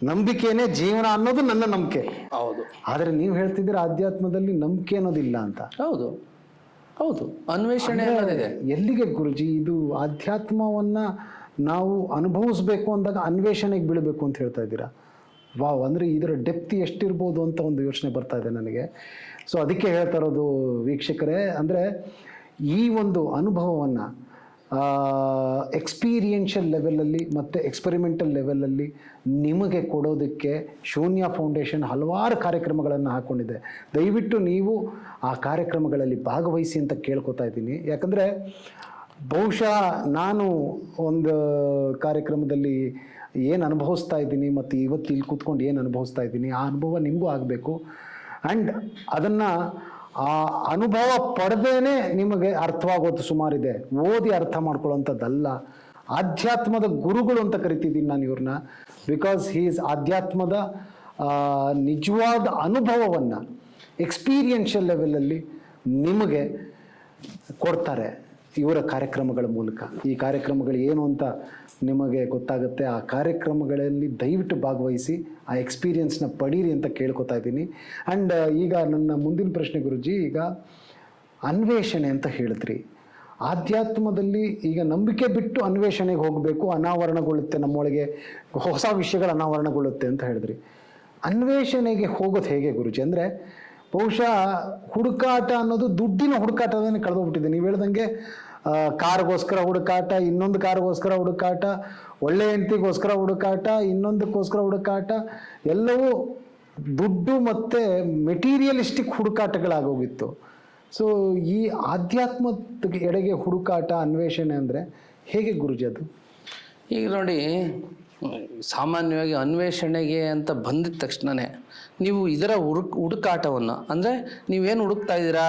ನಂಬಿಕೆನೇ ಜೀವನ ಅನ್ನೋದು ನನ್ನ ನಂಬಿಕೆ. ಹೌದು. ಆದರೆ ನೀವು ಹೇಳ್ತಿದ್ದೀರ ಆಧ್ಯಾತ್ಮದಲ್ಲಿ ನಂಬಿಕೆ ಅನ್ನೋದಿಲ್ಲ ಅಂತ. ಹೌದು ಹೌದು, ಅನ್ವೇಷಣೆ ಅನ್ನೋದಿದೆ. ಎಲ್ಲಿಗೆ ಗುರುಜಿ ಇದು ಆಧ್ಯಾತ್ಮವನ್ನು ನಾವು ಅನುಭವಿಸ್ಬೇಕು ಅಂದಾಗ ಅನ್ವೇಷಣೆಗೆ ಬೀಳಬೇಕು ಅಂತ ಹೇಳ್ತಾ ಇದ್ದೀರಾ? ವಾವ್, ಅಂದರೆ ಇದರ ಡೆಪ್ತಿ ಎಷ್ಟಿರ್ಬೋದು ಅಂತ ಒಂದು ಯೋಚನೆ ಬರ್ತಾ ಇದೆ ನನಗೆ. ಸೊ ಅದಕ್ಕೆ ಹೇಳ್ತಾ ಇರೋದು ವೀಕ್ಷಕರೇ, ಅಂದರೆ ಈ ಒಂದು ಅನುಭವವನ್ನು ಎಕ್ಸ್ಪೀರಿಯೆನ್ಷಿಯಲ್ ಲೆವೆಲಲ್ಲಿ ಮತ್ತು ಎಕ್ಸ್ಪೆರಿಮೆಂಟಲ್ ಲೆವೆಲಲ್ಲಿ ನಿಮಗೆ ಕೊಡೋದಕ್ಕೆ ಶೂನ್ಯ ಫೌಂಡೇಶನ್ ಹಲವಾರು ಕಾರ್ಯಕ್ರಮಗಳನ್ನು ಹಾಕ್ಕೊಂಡಿದೆ. ದಯವಿಟ್ಟು ನೀವು ಆ ಕಾರ್ಯಕ್ರಮಗಳಲ್ಲಿ ಭಾಗವಹಿಸಿ ಅಂತ ಕೇಳ್ಕೊತಾ ಇದ್ದೀನಿ. ಯಾಕಂದರೆ ಬಹುಶಃ ನಾನು ಒಂದು ಕಾರ್ಯಕ್ರಮದಲ್ಲಿ ಏನು ಅನುಭವಿಸ್ತಾ ಇದ್ದೀನಿ ಮತ್ತು ಇವತ್ತು ಇಲ್ಲಿ ಕೂತ್ಕೊಂಡು ಏನು ಅನುಭವಿಸ್ತಾ ಇದ್ದೀನಿ, ಆ ಅನುಭವ ನಿಮಗೂ ಆಗಬೇಕು. ಆ್ಯಂಡ್ ಅದನ್ನು ಆ ಅನುಭವ ಪಡೆದೇನೆ ನಿಮಗೆ ಅರ್ಥವಾಗೋದು ಸುಮಾರಿದೆ. ಓದಿ ಅರ್ಥ ಮಾಡ್ಕೊಳ್ಳೋಂಥದ್ದಲ್ಲ. ಆಧ್ಯಾತ್ಮದ ಗುರುಗಳು ಅಂತ ಕರಿತಿದ್ದೀನಿ ನಾನು ಇವ್ರನ್ನ. ಬಿಕಾಸ್ ಹೀ ಈಸ್ ಆಧ್ಯಾತ್ಮದ ನಿಜವಾದ ಅನುಭವವನ್ನು ಎಕ್ಸ್ಪೀರಿಯೆನ್ಷಿಯಲ್ ಲೆವೆಲಲ್ಲಿ ನಿಮಗೆ ಕೊಡ್ತಾರೆ ಇವರ ಕಾರ್ಯಕ್ರಮಗಳ ಮೂಲಕ. ಈ ಕಾರ್ಯಕ್ರಮಗಳು ಏನು ಅಂತ ನಿಮಗೆ ಗೊತ್ತಾಗುತ್ತೆ. ಆ ಕಾರ್ಯಕ್ರಮಗಳಲ್ಲಿ ದಯವಿಟ್ಟು ಭಾಗವಹಿಸಿ ಆ ಎಕ್ಸ್ಪೀರಿಯೆನ್ಸ್ನ ಪಡೀರಿ ಅಂತ ಕೇಳ್ಕೊತಾ ಇದ್ದೀನಿ. ಆ್ಯಂಡ್ ಈಗ ನನ್ನ ಮುಂದಿನ ಪ್ರಶ್ನೆ ಗುರುಜಿ, ಈಗ ಅನ್ವೇಷಣೆ ಅಂತ ಹೇಳಿದ್ರಿ. ಆಧ್ಯಾತ್ಮದಲ್ಲಿ ಈಗ ನಂಬಿಕೆ ಬಿಟ್ಟು ಅನ್ವೇಷಣೆಗೆ ಹೋಗಬೇಕು, ಅನಾವರಣಗೊಳ್ಳುತ್ತೆ, ನಮ್ಮೊಳಗೆ ಹೊಸ ವಿಷಯಗಳು ಅನಾವರಣಗೊಳ್ಳುತ್ತೆ ಅಂತ ಹೇಳಿದ್ರಿ. ಅನ್ವೇಷಣೆಗೆ ಹೋಗೋದು ಹೇಗೆ ಗುರುಜಿ? ಅಂದರೆ ಬಹುಶಃ ಹುಡುಕಾಟ ಅನ್ನೋದು ದುಡ್ಡಿನ ಹುಡುಕಾಟನೇ ಕಳೆದೋಗ್ಬಿಟ್ಟಿದೆ. ನೀವು ಹೇಳ್ದಂಗೆ ಕಾರ್ಗೋಸ್ಕರ ಹುಡುಕಾಟ, ಇನ್ನೊಂದು ಕಾರ್ಗೋಸ್ಕರ ಹುಡುಕಾಟ, ಒಳ್ಳೆ ಹೆಂಡತಿಗೋಸ್ಕರ ಹುಡುಕಾಟ, ಇನ್ನೊಂದಕ್ಕೋಸ್ಕರ ಹುಡುಕಾಟ, ಎಲ್ಲವೂ ದುಡ್ಡು ಮತ್ತು ಮೆಟೀರಿಯಲಿಸ್ಟಿಕ್ ಹುಡುಕಾಟಗಳಾಗೋಗಿತ್ತು. ಸೊ ಈ ಆಧ್ಯಾತ್ಮದ ಎಡೆಗೆ ಹುಡುಕಾಟ, ಅನ್ವೇಷಣೆ ಅಂದರೆ ಹೇಗೆ ಗುರುಜಿ ಅದು? ಈಗ ನೋಡಿ, ಸಾಮಾನ್ಯವಾಗಿ ಅನ್ವೇಷಣೆಗೆ ಅಂತ ಬಂದಿದ ತಕ್ಷಣವೇ ನೀವು ಇದರ ಹುಡುಕಾಟವನ್ನು, ಅಂದರೆ ನೀವೇನು ಹುಡುಕ್ತಾ ಇದ್ದೀರಾ,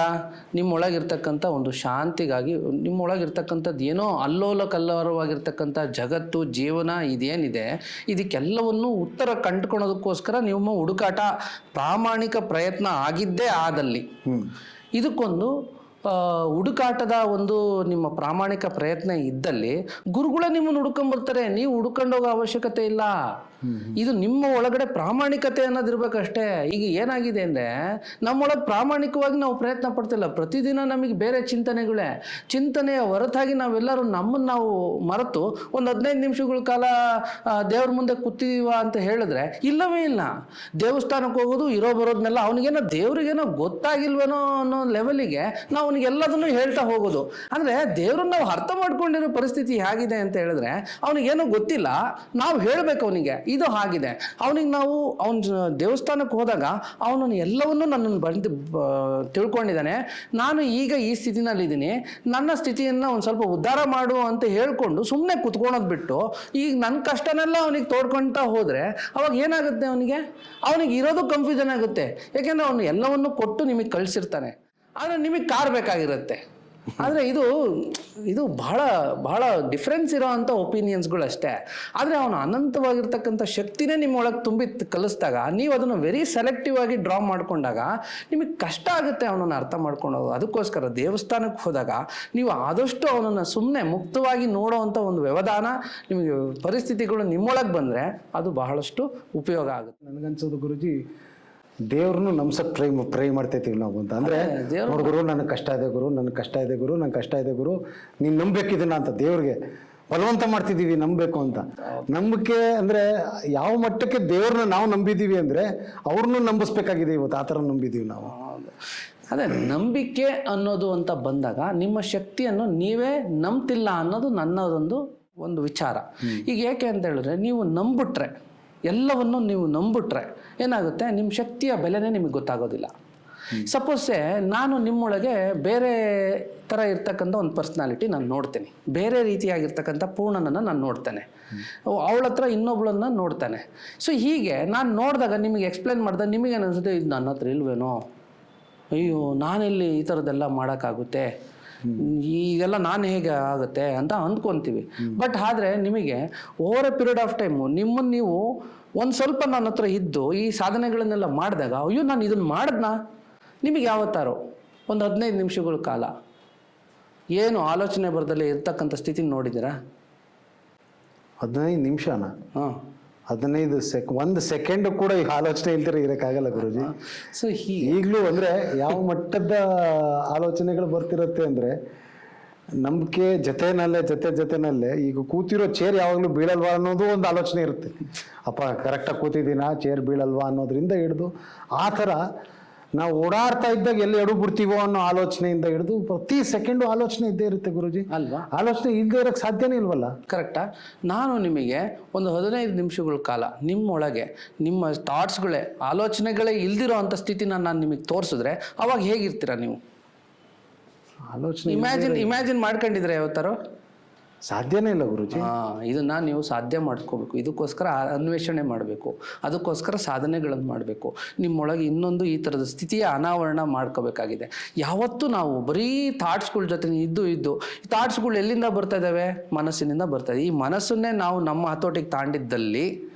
ನಿಮ್ಮೊಳಗಿರ್ತಕ್ಕಂಥ ಒಂದು ಶಾಂತಿಗಾಗಿ, ನಿಮ್ಮೊಳಗಿರ್ತಕ್ಕಂಥದ್ದು ಏನೋ ಅಲ್ಲೋಲ ಕಲ್ಲೋಲವಾಗಿರ್ತಕ್ಕಂಥ ಜಗತ್ತು, ಜೀವನ ಇದೇನಿದೆ, ಇದಕ್ಕೆಲ್ಲವನ್ನು ಉತ್ತರ ಕಂಡುಕೊಳ್ಳೋದಕ್ಕೋಸ್ಕರ ನಿಮ್ಮ ಹುಡುಕಾಟ ಪ್ರಾಮಾಣಿಕ ಪ್ರಯತ್ನ ಆಗಿದ್ದೇ ಆದಲ್ಲಿ, ಇದಕ್ಕೊಂದು ಹುಡುಕಾಟದ ಒಂದು ನಿಮ್ಮ ಪ್ರಾಮಾಣಿಕ ಪ್ರಯತ್ನ ಇದ್ದಲ್ಲಿ ಗುರುಗಳೇ ನಿಮ್ಮನ್ನು ಹುಡ್ಕೊಂಡ್ಬರ್ತಾರೆ. ನೀವು ಹುಡ್ಕೊಂಡೋಗೋ ಅವಶ್ಯಕತೆ ಇಲ್ಲ. ಇದು ನಿಮ್ಮ ಒಳಗಡೆ ಪ್ರಾಮಾಣಿಕತೆ ಅನ್ನೋದಿರ್ಬೇಕಷ್ಟೇ. ಈಗ ಏನಾಗಿದೆ ಅಂದರೆ ನಮ್ಮೊಳಗೆ ಪ್ರಾಮಾಣಿಕವಾಗಿ ನಾವು ಪ್ರಯತ್ನ ಪಡ್ತಿಲ್ಲ. ಪ್ರತಿದಿನ ನಮಗೆ ಬೇರೆ ಚಿಂತನೆಯ ಹೊರತಾಗಿ ನಾವೆಲ್ಲರೂ ನಮ್ಮನ್ನು ನಾವು ಮರೆತು ಒಂದು 15 ನಿಮಿಷಗಳ ಕಾಲ ದೇವ್ರ ಮುಂದೆ ಕೂತಿದೀವ ಅಂತ ಹೇಳಿದ್ರೆ ಇಲ್ಲವೇ ಇಲ್ಲ. ದೇವಸ್ಥಾನಕ್ಕೆ ಹೋಗೋದು, ಇರೋ ಬರೋದನ್ನೆಲ್ಲ ಅವನಿಗೇನೋ ದೇವ್ರಿಗೇನೋ ಗೊತ್ತಾಗಿಲ್ವೇನೋ ಅನ್ನೋ ಲೆವೆಲಿಗೆ ನಾವು ಅವನಿಗೆಲ್ಲದನ್ನು ಹೇಳ್ತಾ ಹೋಗೋದು. ಅಂದರೆ ದೇವ್ರನ್ನ ನಾವು ಅರ್ಥ ಮಾಡ್ಕೊಂಡಿರೋ ಪರಿಸ್ಥಿತಿ ಹೇಗಿದೆ ಅಂತ ಹೇಳಿದ್ರೆ ಅವನಿಗೇನೋ ಗೊತ್ತಿಲ್ಲ, ನಾವು ಹೇಳಬೇಕು ಅವನಿಗೆ ಇದು ಆಗಿದೆ. ಅವನಿಗೆ ನಾವು ದೇವಸ್ಥಾನಕ್ಕೆ ಹೋದಾಗ ಅವನನ್ನು ಎಲ್ಲವನ್ನೂ ನನ್ನನ್ನು ತಿಳ್ಕೊಂಡಿದ್ದಾನೆ, ನಾನು ಈಗ ಈ ಸ್ಥಿತಿನಲ್ಲಿದ್ದೀನಿ, ನನ್ನ ಸ್ಥಿತಿಯನ್ನು ಒಂದು ಸ್ವಲ್ಪ ಉದ್ಧಾರ ಮಾಡು ಅಂತ ಹೇಳ್ಕೊಂಡು ಸುಮ್ಮನೆ ಕುತ್ಕೊಳೋದು ಬಿಟ್ಟು ಈಗ ನನ್ನ ಕಷ್ಟನೆಲ್ಲ ಅವನಿಗೆ ತೋಡ್ಕೊಳ್ತಾ ಹೋದರೆ ಅವಾಗ ಏನಾಗುತ್ತೆ, ಅವನಿಗೆ ಇರೋದು ಕನ್ಫ್ಯೂಷನ್ ಆಗುತ್ತೆ. ಯಾಕೆಂದರೆ ಅವನು ಎಲ್ಲವನ್ನು ಕೊಟ್ಟು ನಿಮಗೆ ಕಳಿಸಿರ್ತಾನೆ, ಆದರೆ ನಿಮಗೆ ಕಾರ್ ಬೇಕಾಗಿರುತ್ತೆ. ಆದರೆ ಇದು ಬಹಳ ಬಹಳ ಡಿಫ್ರೆನ್ಸ್ ಇರೋ ಅಂಥ ಒಪಿನಿಯನ್ಸ್ಗಳು ಅಷ್ಟೇ. ಆದರೆ ಅವನು ಅನಂತವಾಗಿರ್ತಕ್ಕಂಥ ಶಕ್ತಿನೇ ನಿಮ್ಮೊಳಗೆ ತುಂಬಿ ಕಲಿಸಿದಾಗ ನೀವು ಅದನ್ನು ವೆರಿ ಸೆಲೆಕ್ಟಿವ್ ಆಗಿ ಡ್ರಾ ಮಾಡಿಕೊಂಡಾಗ ನಿಮಗೆ ಕಷ್ಟ ಆಗುತ್ತೆ ಅವನನ್ನು ಅರ್ಥ ಮಾಡ್ಕೊಳ್ಳೋದು. ಅದಕ್ಕೋಸ್ಕರ ದೇವಸ್ಥಾನಕ್ಕೆ ಹೋದಾಗ ನೀವು ಆದಷ್ಟು ಅವನನ್ನು ಸುಮ್ಮನೆ ಮುಕ್ತವಾಗಿ ನೋಡೋವಂಥ ಒಂದು ವ್ಯವಧಾನ, ನಿಮಗೆ ಪರಿಸ್ಥಿತಿಗಳು ನಿಮ್ಮೊಳಗೆ ಬಂದರೆ ಅದು ಬಹಳಷ್ಟು ಉಪಯೋಗ ಆಗುತ್ತೆ. ನನಗನ್ಸೋದು ಗುರುಜಿ, ದೇವ್ರನ್ನು ನಮ್ಸಕ್ ಟ್ರೈ ಮಾಡ್ತೈತೀವಿ ನಾವು ಅಂತ. ಅಂದ್ರೆ ನೋಡು ಗುರು, ನನಗೆ ಕಷ್ಟ ಇದೆ ಗುರು, ನನಗೆ ಕಷ್ಟ ಇದೆ ಗುರು, ನಂಗೆ ಕಷ್ಟ ಇದೆ ಗುರು, ನೀನು ನಂಬೇಕಿದನ್ನ ಅಂತ ದೇವ್ರಿಗೆ ಬಲವಂತ ಮಾಡ್ತಿದ್ದೀವಿ ನಂಬಬೇಕು ಅಂತ. ನಂಬಿಕೆ ಅಂದ್ರೆ ಯಾವ ಮಟ್ಟಕ್ಕೆ ದೇವ್ರನ್ನ ನಾವು ನಂಬಿದ್ದೀವಿ ಅಂದ್ರೆ ಅವ್ರನ್ನೂ ನಂಬಿಸ್ಬೇಕಾಗಿದೆ ಇವತ್ತು. ಆ ಥರ ನಂಬಿದ್ದೀವಿ ನಾವು. ಅದೇ ನಂಬಿಕೆ ಅನ್ನೋದು ಅಂತ ಬಂದಾಗ ನಿಮ್ಮ ಶಕ್ತಿಯನ್ನು ನೀವೇ ನಂಬ್ತಿಲ್ಲ ಅನ್ನೋದು ನನ್ನದೊಂದು ವಿಚಾರ. ಈಗ ಯಾಕೆ ಅಂತ ಹೇಳಿದ್ರೆ, ನೀವು ನಂಬಿಟ್ರೆ, ಎಲ್ಲವನ್ನು ನೀವು ನಂಬಿಟ್ರೆ ಏನಾಗುತ್ತೆ, ನಿಮ್ಮ ಶಕ್ತಿಯ ಬೆಲೆನೇ ನಿಮಗೆ ಗೊತ್ತಾಗೋದಿಲ್ಲ. ಸಪೋಸೆ ನಾನು ನಿಮ್ಮೊಳಗೆ ಬೇರೆ ಥರ ಇರ್ತಕ್ಕಂಥ ಒಂದು ಪರ್ಸ್ನಾಲಿಟಿ ನಾನು ನೋಡ್ತೇನೆ, ಬೇರೆ ರೀತಿಯಾಗಿರ್ತಕ್ಕಂಥ ಪೂರ್ಣನನ್ನು ನಾನು ನೋಡ್ತೇನೆ, ಅವಳ ಹತ್ರ ಇನ್ನೊಬ್ಳನ್ನ ನೋಡ್ತಾನೆ. ಸೊ ಹೀಗೆ ನಾನು ನೋಡಿದಾಗ ನಿಮಗೆ ಎಕ್ಸ್ಪ್ಲೇನ್ ಮಾಡಿದಾಗ ನಿಮಗೆ ಅನಿಸುತ್ತೆ, ಇದು ನನ್ನ ಹತ್ರ ಇಲ್ವೇನೋ, ಅಯ್ಯೋ ನಾನೆಲ್ಲಿ ಈ ಥರದ್ದೆಲ್ಲ ಮಾಡೋಕ್ಕಾಗುತ್ತೆ, ಈಗೆಲ್ಲ ನಾನು ಹೇಗೆ ಆಗುತ್ತೆ ಅಂತ ಅಂದ್ಕೊತೀವಿ. ಬಟ್ ಆದರೆ ನಿಮಗೆ over A period of time ನಿಮ್ಮನ್ನು ನೀವು ಒಂದು ಸ್ವಲ್ಪ ನನ್ನ ಹತ್ರ ಇದ್ದು ಈ ಸಾಧನೆಗಳನ್ನೆಲ್ಲ ಮಾಡಿದಾಗ, ಅಯ್ಯೋ ನಾನು ಇದನ್ನು ಮಾಡಿದ್ನಾ, ನಿಮಗೆ ಯಾವತ್ತಾರೋ ಒಂದು 15 ನಿಮಿಷಗಳ ಕಾಲ ಏನು ಆಲೋಚನೆ ಬರ್ದಲ್ಲೇ ಇರ್ತಕ್ಕಂಥ ಸ್ಥಿತಿ ನೋಡಿದ್ದೀರಾ? 15 ನಿಮಿಷನ? ಹಾಂ, 1 ಸೆಕೆಂಡ್ ಕೂಡ ಈಗ ಆಲೋಚನೆ ಇಲ್ದಿರ ಇರೋಕ್ಕಾಗಲ್ಲ ಗುರುಜಿ. ಸೊ ಈಗಲೂ ಅಂದ್ರೆ ಯಾವ ಮಟ್ಟದ ಆಲೋಚನೆಗಳು ಬರ್ತಿರುತ್ತೆ ಅಂದ್ರೆ, ನಂಬಿಕೆ ಜೊತೆನಲ್ಲೇ ಈಗ ಕೂತಿರೋ ಚೇರ್ ಯಾವಾಗಲೂ ಬೀಳಲ್ವಾ ಅನ್ನೋದು ಒಂದು ಆಲೋಚನೆ ಇರುತ್ತೆ. ಅಪ್ಪ ಕರೆಕ್ಟಾಗಿ ಕೂತಿದ್ದೀನ, ಚೇರ್ ಬೀಳಲ್ವಾ ಅನ್ನೋದ್ರಿಂದ ಹಿಡಿದು ಆ ಥರ ನಾವು ಓಡಾಡ್ತಾ ಇದ್ದಾಗ ಎಲ್ಲಿ ಎಡು ಬಿಡ್ತೀವೋ ಅನ್ನೋ ಆಲೋಚನೆಯಿಂದ ಹಿಡಿದು ಪ್ರತಿ ಸೆಕೆಂಡು ಆಲೋಚನೆ ಇದ್ದೇ ಇರುತ್ತೆ ಗುರುಜಿ. ಅಲ್ವಾ? ಆಲೋಚನೆ ಇಲ್ಲದೆ ಇರೋಕ್ಕೆ ಸಾಧ್ಯನೇ ಇಲ್ವಲ್ಲ. ಕರೆಕ್ಟಾ? ನಾನು ನಿಮಗೆ ಒಂದು 15 ನಿಮಿಷಗಳ ಕಾಲ ನಿಮ್ಮೊಳಗೆ ನಿಮ್ಮ ಥಾಟ್ಸ್ಗಳೇ, ಆಲೋಚನೆಗಳೇ ಇಲ್ದಿರೋ ಅಂಥ ಸ್ಥಿತಿನ ನಾನು ನಿಮಗೆ ತೋರಿಸಿದ್ರೆ ಅವಾಗ ಹೇಗಿರ್ತೀರ ನೀವು? ಆಲೋಚನೆ ಇಮ್ಯಾಜಿನ್ ಮಾಡ್ಕೊಂಡಿದ್ರೆ ಯಾವತ್ತಾರೋ? ಸಾಧ್ಯನೇ ಇಲ್ಲ ಗುರುಜಿ. ಇದನ್ನ ನೀವು ಸಾಧ್ಯ ಮಾಡ್ಕೋಬೇಕು. ಇದಕ್ಕೋಸ್ಕರ ಅನ್ವೇಷಣೆ ಮಾಡಬೇಕು, ಅದಕ್ಕೋಸ್ಕರ ಸಾಧನೆಗಳನ್ನು ಮಾಡಬೇಕು. ನಿಮ್ಮೊಳಗೆ ಇನ್ನೊಂದು ಈ ಥರದ ಸ್ಥಿತಿಯ ಅನಾವರಣ ಮಾಡ್ಕೋಬೇಕಾಗಿದೆ. ಯಾವತ್ತೂ ನಾವು ಬರೀ ಥಾಟ್ಸ್ಗಳ ಜೊತೆ ಇದ್ದು ಈ ಥಾಟ್ಸ್ಗಳು ಎಲ್ಲಿಂದ ಬರ್ತಾ ಇದ್ದಾವೆ? ಮನಸ್ಸಿನಿಂದ ಬರ್ತಾ ಇದೆ. ಈ ಮನಸ್ಸನ್ನೇ ನಾವು ನಮ್ಮ ಹತೋಟಿಗೆ ತಾಂಡಿದ್ದಲ್ಲಿ,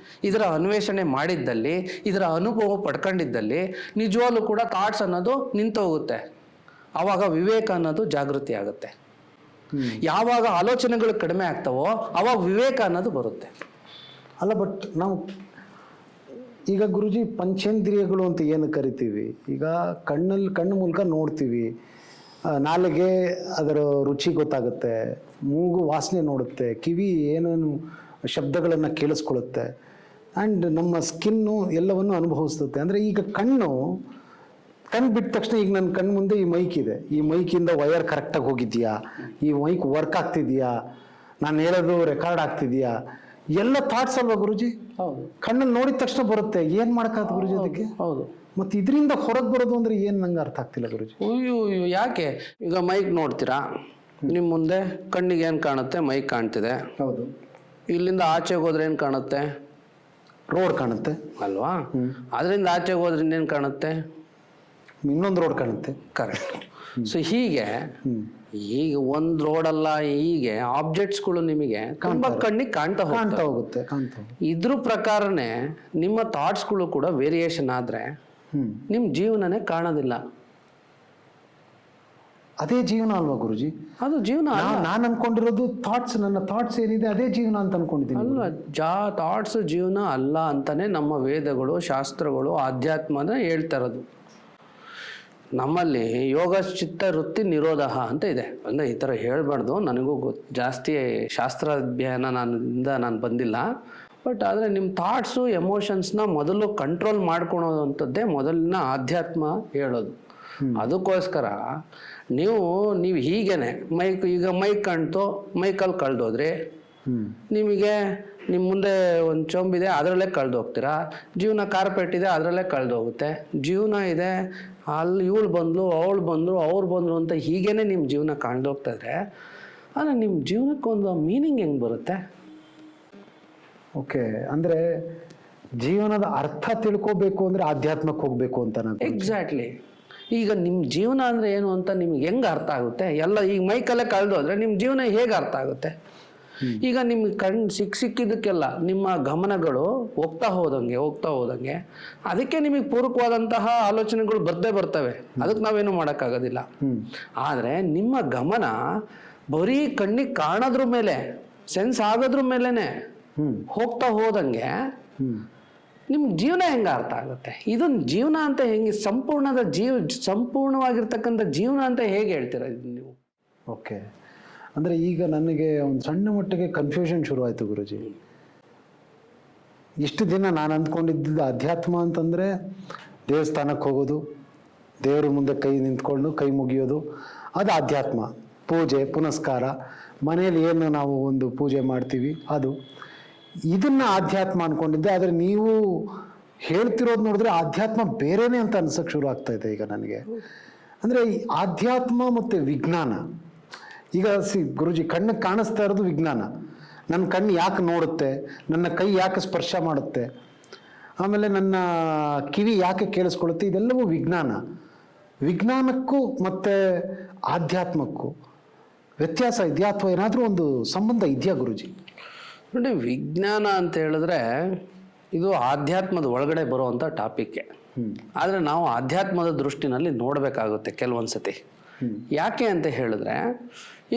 ಇದರ ಅನ್ವೇಷಣೆ ಮಾಡಿದ್ದಲ್ಲಿ, ಇದರ ಅನುಭವ ಪಡ್ಕೊಂಡಿದ್ದಲ್ಲಿ ನಿಜವಾಗ್ಲೂ ಕೂಡ ಥಾಟ್ಸ್ ಅನ್ನೋದು ನಿಂತೋಗುತ್ತೆ. ಆವಾಗ ವಿವೇಕ ಅನ್ನೋದು ಜಾಗೃತಿ ಆಗುತ್ತೆ. ಯಾವಾಗ ಆಲೋಚನೆಗಳು ಕಡಿಮೆ ಆಗ್ತಾವೋ ಅವಾಗ ವಿವೇಕ ಅನ್ನೋದು ಬರುತ್ತೆ. ಅಲ್ಲ, ಬಟ್ ನಾವು ಈಗ ಗುರುಜಿ ಪಂಚೇಂದ್ರಿಯಗಳು ಅಂತ ಏನು ಕರಿತೀವಿ, ಈಗ ಕಣ್ಣು ಮೂಲಕ ನೋಡ್ತೀವಿ, ನಾಲಿಗೆ ಅದರ ರುಚಿ ಗೊತ್ತಾಗುತ್ತೆ, ಮೂಗು ವಾಸನೆ ನೋಡುತ್ತೆ, ಕಿವಿ ಏನೇನು ಶಬ್ದಗಳನ್ನು ಕೇಳಿಸ್ಕೊಳ್ಳುತ್ತೆ, ಆ್ಯಂಡ್ ನಮ್ಮ ಸ್ಕಿನ್ನು ಎಲ್ಲವನ್ನು ಅನುಭವಿಸುತ್ತೆ. ಅಂದರೆ ಈಗ ಕಣ್ಣು ಬಿಟ್ಟ ತಕ್ಷಣ ಈಗ ನನ್ನ ಕಣ್ಣು ಮುಂದೆ ಈ ಮೈಕ್ ಇದೆ, ಈ ಮೈಕಿಂದ ವಯರ್ ಕರೆಕ್ಟಾಗಿ ಹೋಗಿದ್ಯಾ, ಈ ಮೈಕ್ ವರ್ಕ್ ಆಗ್ತಿದ್ಯಾ, ನಾನು ಹೇಳೋದು ರೆಕಾರ್ಡ್ ಆಗ್ತಿದ್ಯಾ, ಎಲ್ಲ ಥಾಟ್ಸ್ ಅಲ್ವಾ ಗುರುಜಿ? ಹೌದು. ಕಣ್ಣಲ್ಲಿ ನೋಡಿದ ತಕ್ಷಣ ಬರುತ್ತೆ. ಏನು ಮಾಡೋಕ್ಕಾಗುತ್ತೆ ಗುರುಜಿ ಅದಕ್ಕೆ? ಹೌದು. ಮತ್ತು ಇದರಿಂದ ಹೊರಗೆ ಬರೋದು ಅಂದರೆ ಏನು ನಂಗೆ ಅರ್ಥ ಆಗ್ತಿಲ್ಲ ಗುರುಜಿ. ಅಯ್ಯೋ ಯಾಕೆ? ಈಗ ಮೈಕ್ ನೋಡ್ತೀರಾ, ನಿಮ್ಮ ಮುಂದೆ ಕಣ್ಣಿಗೆ ಏನು ಕಾಣುತ್ತೆ? ಮೈಕ್ ಕಾಣ್ತಿದೆ. ಹೌದು. ಇಲ್ಲಿಂದ ಆಚೆಗೆ ಹೋದ್ರೆ ಏನು ಕಾಣುತ್ತೆ? ರೋಡ್ ಕಾಣುತ್ತೆ ಅಲ್ವಾ? ಅದರಿಂದ ಆಚೆಗೆ ಹೋದ್ರೆ ಇನ್ನೇನು ಕಾಣುತ್ತೆ? ಇನ್ನೊಂದು ರೋಡ್ ಕಾಣುತ್ತೆ. ಕರೆಕ್ಟ್. ಸೊ ಹೀಗೆ ಈಗ ಒಂದು ರೋಡಲ್ಲ, ಹೀಗೆ ಆಬ್ಜೆಕ್ಟ್ಸ್ಗಳು ನಿಮಗೆ ಕಣ್ಣಿಗೆ ಕಾಣ್ತಾ ಹೋಗುತ್ತೆ. ಇದ್ರ ಪ್ರಕಾರನೇ ನಿಮ್ಮ ಥಾಟ್ಸ್ಗಳು ಕೂಡ ವೇರಿಯೇಷನ್ ಆದ್ರೆ ನಿಮ್ಮ ಜೀವನನೇ ಕಾಣೋದಿಲ್ಲ. ಅದೇ ಜೀವನ ಅಲ್ವಾ ಗುರುಜಿ? ಅದು ಜೀವನ. ನಾನು ಅನ್ಕೊಂಡಿರೋದು ನನ್ನ ಥಾಟ್ಸ್ ಏನಿದೆ ಅದೇ ಜೀವನ ಅಂತ ಅನ್ಕೊಂಡಿದ್ದೀನಿ. ಅಲ್ಲ, ಥಾಟ್ಸ್ ಜೀವನ ಅಲ್ಲ ಅಂತಾನೆ ನಮ್ಮ ವೇದಗಳು, ಶಾಸ್ತ್ರಗಳು, ಆಧ್ಯಾತ್ಮನ ಹೇಳ್ತಾ ಇರೋದು. ನಮ್ಮಲ್ಲಿ ಯೋಗ ಚಿತ್ತ ವೃತ್ತಿ ನಿರೋಧ ಅಂತ ಇದೆ. ಅಂದರೆ ಈ ಥರ ಹೇಳಬಾರ್ದು, ನನಗೂ ಜಾಸ್ತಿ ಶಾಸ್ತ್ರಾಧ್ಯಯನ ನಾನು ಬಂದಿಲ್ಲ. ಬಟ್ ಆದರೆ ನಿಮ್ಮ ಥಾಟ್ಸು ಎಮೋಷನ್ಸ್ನ ಮೊದಲು ಕಂಟ್ರೋಲ್ ಮಾಡ್ಕೊಳೋವಂಥದ್ದೇ ಮೊದಲಿನ ಆಧ್ಯಾತ್ಮ ಹೇಳೋದು. ಅದಕ್ಕೋಸ್ಕರ ನೀವು ಹೀಗೇನೆ ಈಗ ಮೈಕ್ ಕಾಣ್ತು, ಮೈಕಲ್ಲಿ ಕಳೆದೋದ್ರಿ, ನಿಮಗೆ ನಿಮ್ಮ ಮುಂದೆ ಒಂದು ಚೊಂಬಿದೆ ಅದರಲ್ಲೇ ಕಳೆದು ಹೋಗ್ತೀರಾ, ಜೀವನ ಕಾರ್ಪೆಟ್ ಇದೆ ಅದರಲ್ಲೇ ಕಳೆದು ಹೋಗುತ್ತೆ, ಜೀವನ ಇದೆ ಅಲ್ಲಿ ಇವಳು ಬಂದ್ಲು ಅವಳು ಬಂದರು ಅವ್ರು ಬಂದರು ಅಂತ ಹೀಗೇನೆ ನಿಮ್ಮ ಜೀವನ ಕಳೆದು ಹೋಗ್ತಾ ಇದ್ರೆ ಆದರೆ ನಿಮ್ಮ ಜೀವನಕ್ಕೊಂದು ಮೀನಿಂಗ್ ಹೆಂಗೆ ಬರುತ್ತೆ? ಓಕೆ, ಅಂದರೆ ಜೀವನದ ಅರ್ಥ ತಿಳ್ಕೋಬೇಕು ಅಂದರೆ ಆಧ್ಯಾತ್ಮಕ್ಕೆ ಹೋಗಬೇಕು ಅಂತ ನಾನು. ಎಕ್ಸಾಕ್ಟ್ಲಿ. ಈಗ ನಿಮ್ಮ ಜೀವನ ಅಂದರೆ ಏನು ಅಂತ ನಿಮ್ಗೆ ಹೆಂಗೆ ಅರ್ಥ ಆಗುತ್ತೆ? ಎಲ್ಲ ಈಗ ಮೈಕಲ್ಲೇ ಕಳೆದು ಹೋದರೆ ನಿಮ್ಮ ಜೀವನ ಹೇಗೆ ಅರ್ಥ ಆಗುತ್ತೆ? ಈಗ ನಿಮ್ಗೆ ಸಿಕ್ಕಿದ್ದಕ್ಕೆಲ್ಲ ನಿಮ್ಮ ಗಮನಗಳು ಹೋಗ್ತಾ ಹೋದಂಗೆ ಅದಕ್ಕೆ ನಿಮಗೆ ಪೂರಕವಾದಂತಹ ಆಲೋಚನೆಗಳು ಬರ್ತವೆ. ಅದಕ್ಕೆ ನಾವೇನು ಮಾಡೋಕ್ಕಾಗೋದಿಲ್ಲ. ಆದರೆ ನಿಮ್ಮ ಗಮನ ಬರೀ ಕಣ್ಣಿಗೆ ಕಾಣೋದ್ರ ಮೇಲೆ, ಸೆನ್ಸ್ ಆಗೋದ್ರ ಮೇಲೆನೆ ಹೋಗ್ತಾ ಹೋದಂಗೆ ನಿಮ್ಮ ಜೀವನ ಹೆಂಗೆ ಅರ್ಥ ಆಗುತ್ತೆ? ಇದೊಂದು ಜೀವನ ಅಂತ ಹೆಂಗೆ ಸಂಪೂರ್ಣವಾಗಿರ್ತಕ್ಕಂಥ ಜೀವನ ಅಂತ ಹೇಗೆ ಹೇಳ್ತೀರಾ ನೀವು? ಓಕೆ, ಅಂದರೆ ಈಗ ನನಗೆ ಒಂದು ಸಣ್ಣ ಮಟ್ಟಿಗೆ ಕನ್ಫ್ಯೂಷನ್ ಶುರುವಾಯಿತು ಗುರುಜಿ. ಇಷ್ಟು ದಿನ ನಾನು ಅಂದ್ಕೊಂಡಿದ್ದ ಅಧ್ಯಾತ್ಮ ಅಂತಂದರೆ ದೇವಸ್ಥಾನಕ್ಕೆ ಹೋಗೋದು, ದೇವರ ಮುಂದೆ ಕೈ ನಿಂತ್ಕೊಂಡು ಕೈ ಮುಗಿಯೋದು, ಅದು ಅಧ್ಯಾತ್ಮ. ಪೂಜೆ ಪುನಸ್ಕಾರ, ಮನೆಯಲ್ಲಿ ಏನು ನಾವು ಒಂದು ಪೂಜೆ ಮಾಡ್ತೀವಿ ಅದು, ಇದನ್ನ ಆಧ್ಯಾತ್ಮ ಅಂದ್ಕೊಂಡಿದ್ದೆ. ಆದರೆ ನೀವು ಹೇಳ್ತಿರೋದು ನೋಡಿದ್ರೆ ಆಧ್ಯಾತ್ಮ ಬೇರೆನೇ ಅಂತ ಅನ್ಸಕ್ಕೆ ಶುರು ಆಗ್ತಾ ಇದೆ ಈಗ ನನಗೆ. ಅಂದರೆ ಈ ಆಧ್ಯಾತ್ಮ ಮತ್ತು ವಿಜ್ಞಾನ, ಈಗ ಗುರುಜಿ ಕಣ್ಣಿಗೆ ಕಾಣಿಸ್ತಾ ಇರೋದು ವಿಜ್ಞಾನ. ನನ್ನ ಕಣ್ಣು ಯಾಕೆ ನೋಡುತ್ತೆ, ನನ್ನ ಕೈ ಯಾಕೆ ಸ್ಪರ್ಶ ಮಾಡುತ್ತೆ, ಆಮೇಲೆ ನನ್ನ ಕಿವಿ ಯಾಕೆ ಕೇಳಿಸ್ಕೊಳ್ಳುತ್ತೆ, ಇದೆಲ್ಲವೂ ವಿಜ್ಞಾನ. ವಿಜ್ಞಾನಕ್ಕೂ ಮತ್ತು ಆಧ್ಯಾತ್ಮಕ್ಕೂ ವ್ಯತ್ಯಾಸ ಇದೆಯಾ ಅಥವಾ ಏನಾದರೂ ಒಂದು ಸಂಬಂಧ ಇದೆಯಾ ಗುರುಜಿ? ನೋಡಿ, ವಿಜ್ಞಾನ ಅಂತ ಹೇಳಿದ್ರೆ ಇದು ಆಧ್ಯಾತ್ಮದ ಒಳಗಡೆ ಬರುವಂಥ ಟಾಪಿಕ್ಕೆ. ಆದರೆ ನಾವು ಆಧ್ಯಾತ್ಮದ ದೃಷ್ಟಿನಲ್ಲಿ ನೋಡಬೇಕಾಗುತ್ತೆ ಕೆಲವೊಂದ್ಸತಿ. ಯಾಕೆ ಅಂತ ಹೇಳಿದ್ರೆ,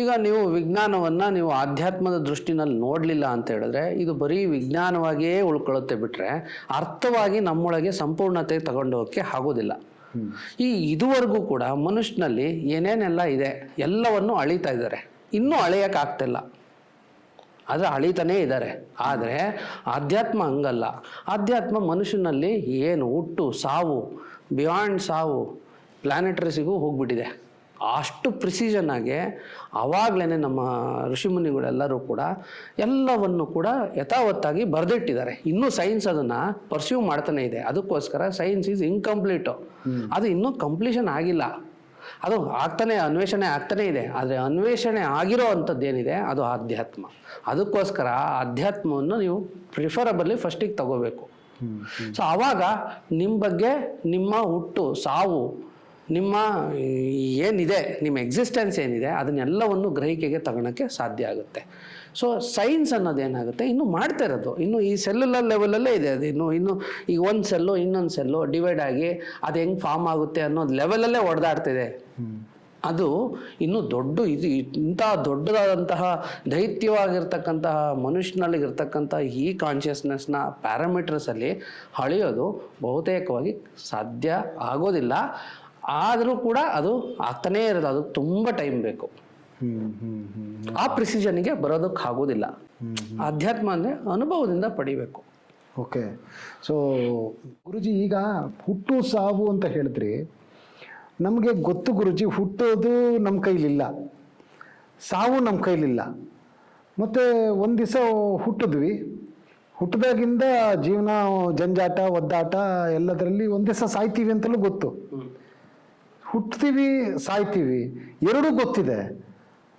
ಈಗ ನೀವು ವಿಜ್ಞಾನವನ್ನು ನೀವು ಆಧ್ಯಾತ್ಮದ ದೃಷ್ಟಿನಲ್ಲಿ ನೋಡಲಿಲ್ಲ ಅಂತ ಹೇಳಿದ್ರೆ ಇದು ಬರೀ ವಿಜ್ಞಾನವಾಗಿಯೇ ಉಳ್ಕೊಳ್ಳುತ್ತೆ ಬಿಟ್ಟರೆ ಅರ್ಥವಾಗಿ ನಮ್ಮೊಳಗೆ ಸಂಪೂರ್ಣತೆ ತಗೊಂಡು ಹೋಗೋಕ್ಕೆ ಆಗೋದಿಲ್ಲ. ಇದುವರೆಗೂ ಕೂಡ ಮನುಷ್ಯನಲ್ಲಿ ಏನೇನೆಲ್ಲ ಇದೆ ಎಲ್ಲವನ್ನು ಅಳಿತಾ ಇದ್ದಾರೆ, ಇನ್ನೂ ಅಳೆಯೋಕ್ಕಾಗ್ತಿಲ್ಲ, ಆದರೆ ಅಳಿತಾನೇ ಇದ್ದಾರೆ. ಆದರೆ ಆಧ್ಯಾತ್ಮ ಹಂಗಲ್ಲ. ಆಧ್ಯಾತ್ಮ ಮನುಷ್ಯನಲ್ಲಿ ಏನು ಹುಟ್ಟು ಸಾವು, ಬಿಯಾಂಡ್ ಸಾವು, ಪ್ಲಾನೆಟರಿಸಿಗೂ ಹೋಗ್ಬಿಟ್ಟಿದೆ. ಅಷ್ಟು ಪ್ರಿಸಿಷನ್ ಆಗಿ ಆವಾಗಲೇ ನಮ್ಮ ಋಷಿಮುನಿಗಳೆಲ್ಲರೂ ಕೂಡ ಎಲ್ಲವನ್ನು ಕೂಡ ಯಥಾವತ್ತಾಗಿ ಬರೆದಿಟ್ಟಿದ್ದಾರೆ. ಇನ್ನೂ ಸೈನ್ಸ್ ಅದನ್ನು ಪರ್ಸ್ಯೂ ಮಾಡ್ತಾನೆ ಇದೆ. ಅದಕ್ಕೋಸ್ಕರ ಸೈನ್ಸ್ ಈಸ್ ಇನ್ಕಂಪ್ಲೀಟು. ಅದು ಇನ್ನೂ ಕಂಪ್ಲೀಷನ್ ಆಗಿಲ್ಲ. ಅದು ಅನ್ವೇಷಣೆ ಆಗ್ತಾನೆ ಇದೆ. ಆದರೆ ಅನ್ವೇಷಣೆ ಆಗಿರೋ ಅಂಥದ್ದೇನಿದೆ ಅದು ಆಧ್ಯಾತ್ಮ. ಅದಕ್ಕೋಸ್ಕರ ಆಧ್ಯಾತ್ಮವನ್ನು ನೀವು ಪ್ರಿಫರಬಲಿ ಫಸ್ಟಿಗೆ ತಗೋಬೇಕು. ಸೊ ಆವಾಗ ನಿಮ್ಮ ಬಗ್ಗೆ, ನಿಮ್ಮ ಹುಟ್ಟು ಸಾವು, ನಿಮ್ಮ ಏನಿದೆ, ನಿಮ್ಮ ಎಕ್ಸಿಸ್ಟೆನ್ಸ್ ಏನಿದೆ ಅದನ್ನೆಲ್ಲವನ್ನು ಗ್ರಹಿಕೆಗೆ ತಗೊಳಕ್ಕೆ ಸಾಧ್ಯ ಆಗುತ್ತೆ. ಸೊ ಸೈನ್ಸ್ ಅನ್ನೋದೇನಾಗುತ್ತೆ ಇನ್ನು ಮಾಡ್ತಾ ಇರೋದು, ಇನ್ನು ಈ ಸೆಲ್ಯುಲರ್ ಲೆವೆಲಲ್ಲೇ ಇದೆ. ಅದು ಇನ್ನು ಈಗ ಒಂದು ಸೆಲ್ಲು ಇನ್ನೊಂದು ಸೆಲ್ಲು ಡಿವೈಡ್ ಆಗಿ ಅದು ಹೆಂಗೆ ಫಾರ್ಮ್ ಆಗುತ್ತೆ ಅನ್ನೋದು ಲೆವೆಲಲ್ಲೇ ಹೊಡೆದಾಡ್ತಿದೆ. ಅದು ಇನ್ನೂ ಇಂಥ ದೊಡ್ಡದಾದಂತಹ ದೈತ್ಯವಾಗಿರ್ತಕ್ಕಂತಹ ಮನುಷ್ಯನಲ್ಲಿರ್ತಕ್ಕಂಥ ಈ ಕಾನ್ಷಿಯಸ್ನೆಸ್ನ ಪ್ಯಾರಾಮೀಟರ್ಸಲ್ಲಿ ಅಳೆಯೋದು ಬಹುತೇಕವಾಗಿ ಸಾಧ್ಯ ಆಗೋದಿಲ್ಲ. ಆದರೂ ಕೂಡ ಅದು ಆಗ್ತಾನೇ ಇರೋದು, ಅದು ತುಂಬ ಟೈಮ್ ಬೇಕು. ಆ ಪ್ರಿಸಿಷನ್ಗೆ ಬರೋದಕ್ಕಾಗೋದಿಲ್ಲ. ಅಧ್ಯಾತ್ಮ ಅಂದರೆ ಅನುಭವದಿಂದ ಪಡಿಬೇಕು. ಓಕೆ, ಸೊ ಗುರುಜಿ ಈಗ ಹುಟ್ಟು ಸಾವು ಅಂತ ಹೇಳಿದ್ರಿ. ನಮಗೆ ಗೊತ್ತು ಗುರುಜಿ, ಹುಟ್ಟೋದು ನಮ್ಮ ಕೈಲಿಲ್ಲ, ಸಾವು ನಮ್ಮ ಕೈಲಿಲ್ಲ. ಮತ್ತು ಒಂದು ದಿವಸ ಹುಟ್ಟಿದಾಗಿಂದ ಜೀವನ ಜಂಜಾಟ ಒದ್ದಾಟ ಎಲ್ಲದರಲ್ಲಿ ಒಂದು ದಿವಸ ಸಾಯ್ತೀವಿ ಅಂತಲೂ ಗೊತ್ತು. ಹುಟ್ತೀವಿ ಸಾಯ್ತೀವಿ ಎರಡೂ ಗೊತ್ತಿದೆ.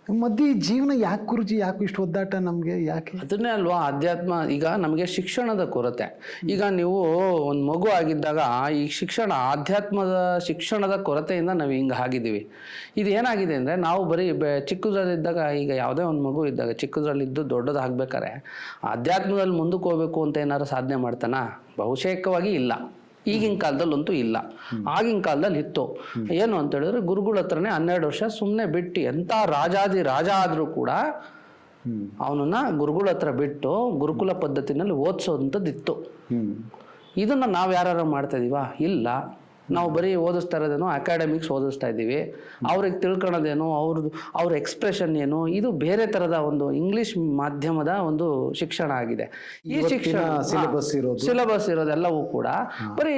ಮಧ್ಯೆ ಜೀವನ ಯಾಕೆ ಗುರುಜಿ, ಯಾಕೆ ಇಷ್ಟು ಒದ್ದಾಟ ನಮಗೆ, ಯಾಕೆ? ಅದನ್ನೇ ಅಲ್ವಾ ಅಧ್ಯಾತ್ಮ. ಈಗ ನಮಗೆ ಶಿಕ್ಷಣದ ಕೊರತೆ. ಈಗ ನೀವು ಒಂದು ಮಗು ಆಗಿದ್ದಾಗ ಈ ಆಧ್ಯಾತ್ಮದ ಶಿಕ್ಷಣದ ಕೊರತೆಯಿಂದ ನಾವು ಹಿಂಗೆ ಆಗಿದ್ದೀವಿ. ಇದು ಏನಾಗಿದೆ ಅಂದರೆ ನಾವು ಬರೀ ಚಿಕ್ಕದ್ರಲ್ಲಿದ್ದಾಗ, ಈಗ ಯಾವುದೇ ಒಂದು ಮಗು ಇದ್ದಾಗ ಚಿಕ್ಕದ್ರಲ್ಲಿದ್ದು ದೊಡ್ಡದಾಗಬೇಕಾದ್ರೆ ಅಧ್ಯಾತ್ಮದಲ್ಲಿ ಮುಂದಕ್ಕೆ ಹೋಗ್ಬೇಕು ಅಂತ ಏನಾದ್ರು ಸಾಧನೆ ಮಾಡ್ತಾನಾ? ಬಹುಶೇಕವಾಗಿ ಇಲ್ಲ. ಈಗಿನ ಕಾಲದಲ್ಲಂತೂ ಇಲ್ಲ. ಆಗಿನ ಕಾಲದಲ್ಲಿ ಇತ್ತು. ಏನು ಅಂತ ಹೇಳಿದ್ರೆ ಗುರುಗಳ ಹತ್ರನೇ 12 ವರ್ಷ ಸುಮ್ಮನೆ ಬಿಟ್ಟು, ಎಂಥ ರಾಜ ಆದರೂ ಕೂಡ ಅವನನ್ನ ಗುರುಗಳ ಹತ್ರ ಬಿಟ್ಟು ಗುರುಕುಲ ಪದ್ಧತಿನಲ್ಲಿ ಓದಿಸೋಂಥದ್ದಿತ್ತು. ಇದನ್ನು ನಾವು ಯಾರು ಮಾಡ್ತಾ ಇದೀವಾ? ಇಲ್ಲ. ನಾವು ಬರೀ ಓದಿಸ್ತಾ ಇರೋದೇನೋ ಅಕಾಡೆಮಿಕ್ಸ್ ಓದಿಸ್ತಾ ಇದ್ದೀವಿ. ಅವ್ರಿಗೆ ತಿಳ್ಕೊಳ್ಳೋದೇನೋ ಅವ್ರ ಎಕ್ಸ್ಪ್ರೆಷನ್ ಏನು, ಇದು ಬೇರೆ ತರದ ಒಂದು ಇಂಗ್ಲಿಷ್ ಮಾಧ್ಯಮದ ಒಂದು ಶಿಕ್ಷಣ ಆಗಿದೆ. ಈ ಶಿಕ್ಷಣ ಸಿಲೆಬಸ್ ಇರೋದೆಲ್ಲವೂ ಕೂಡ ಬರೀ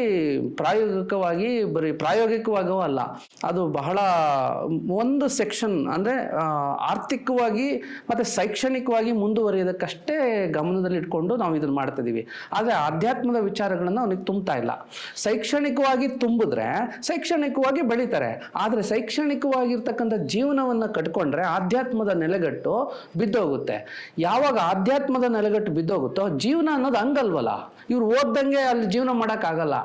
ಪ್ರಾಯೋಗಿಕವಾಗೂ ಅಲ್ಲ, ಅದು ಬಹಳ ಒಂದು ಸೆಕ್ಷನ್ ಅಂದ್ರೆ ಆರ್ಥಿಕವಾಗಿ ಮತ್ತೆ ಶೈಕ್ಷಣಿಕವಾಗಿ ಮುಂದುವರಿಯೋದಕ್ಕಷ್ಟೇ ಗಮನದಲ್ಲಿ ಇಟ್ಕೊಂಡು ನಾವು ಇದನ್ನ ಮಾಡ್ತಾ ಇದೀವಿ. ಆದ್ರೆ ಆಧ್ಯಾತ್ಮದ ವಿಚಾರಗಳನ್ನ ಅವನಿಗೆ ತುಂಬ್ತಾ ಇಲ್ಲ. ಶೈಕ್ಷಣಿಕವಾಗಿ ತುಂಬಿದ್ರೆ ಶೈಕ್ಷಣಿಕವಾಗಿ ಬೆಳೀತಾರೆ. ಆದ್ರೆ ಶೈಕ್ಷಣಿಕವಾಗಿರ್ತಕ್ಕಂಥ ಜೀವನವನ್ನ ಕಟ್ಕೊಂಡ್ರೆ ಆಧ್ಯಾತ್ಮದ ನೆಲೆಗಟ್ಟು ಬಿದ್ದೋಗುತ್ತೆ. ಯಾವಾಗ ಆಧ್ಯಾತ್ಮದ ನೆಲೆಗಟ್ಟು ಬಿದ್ದೋಗುತ್ತೋ ಜೀವನ ಅನ್ನೋದು ಹಂಗಲ್ವಲ್ಲ. ಇವ್ರು ಓದ್ದಂಗೆ ಅಲ್ಲಿ ಜೀವನ ಮಾಡಕ್ ಆಗಲ್ಲ.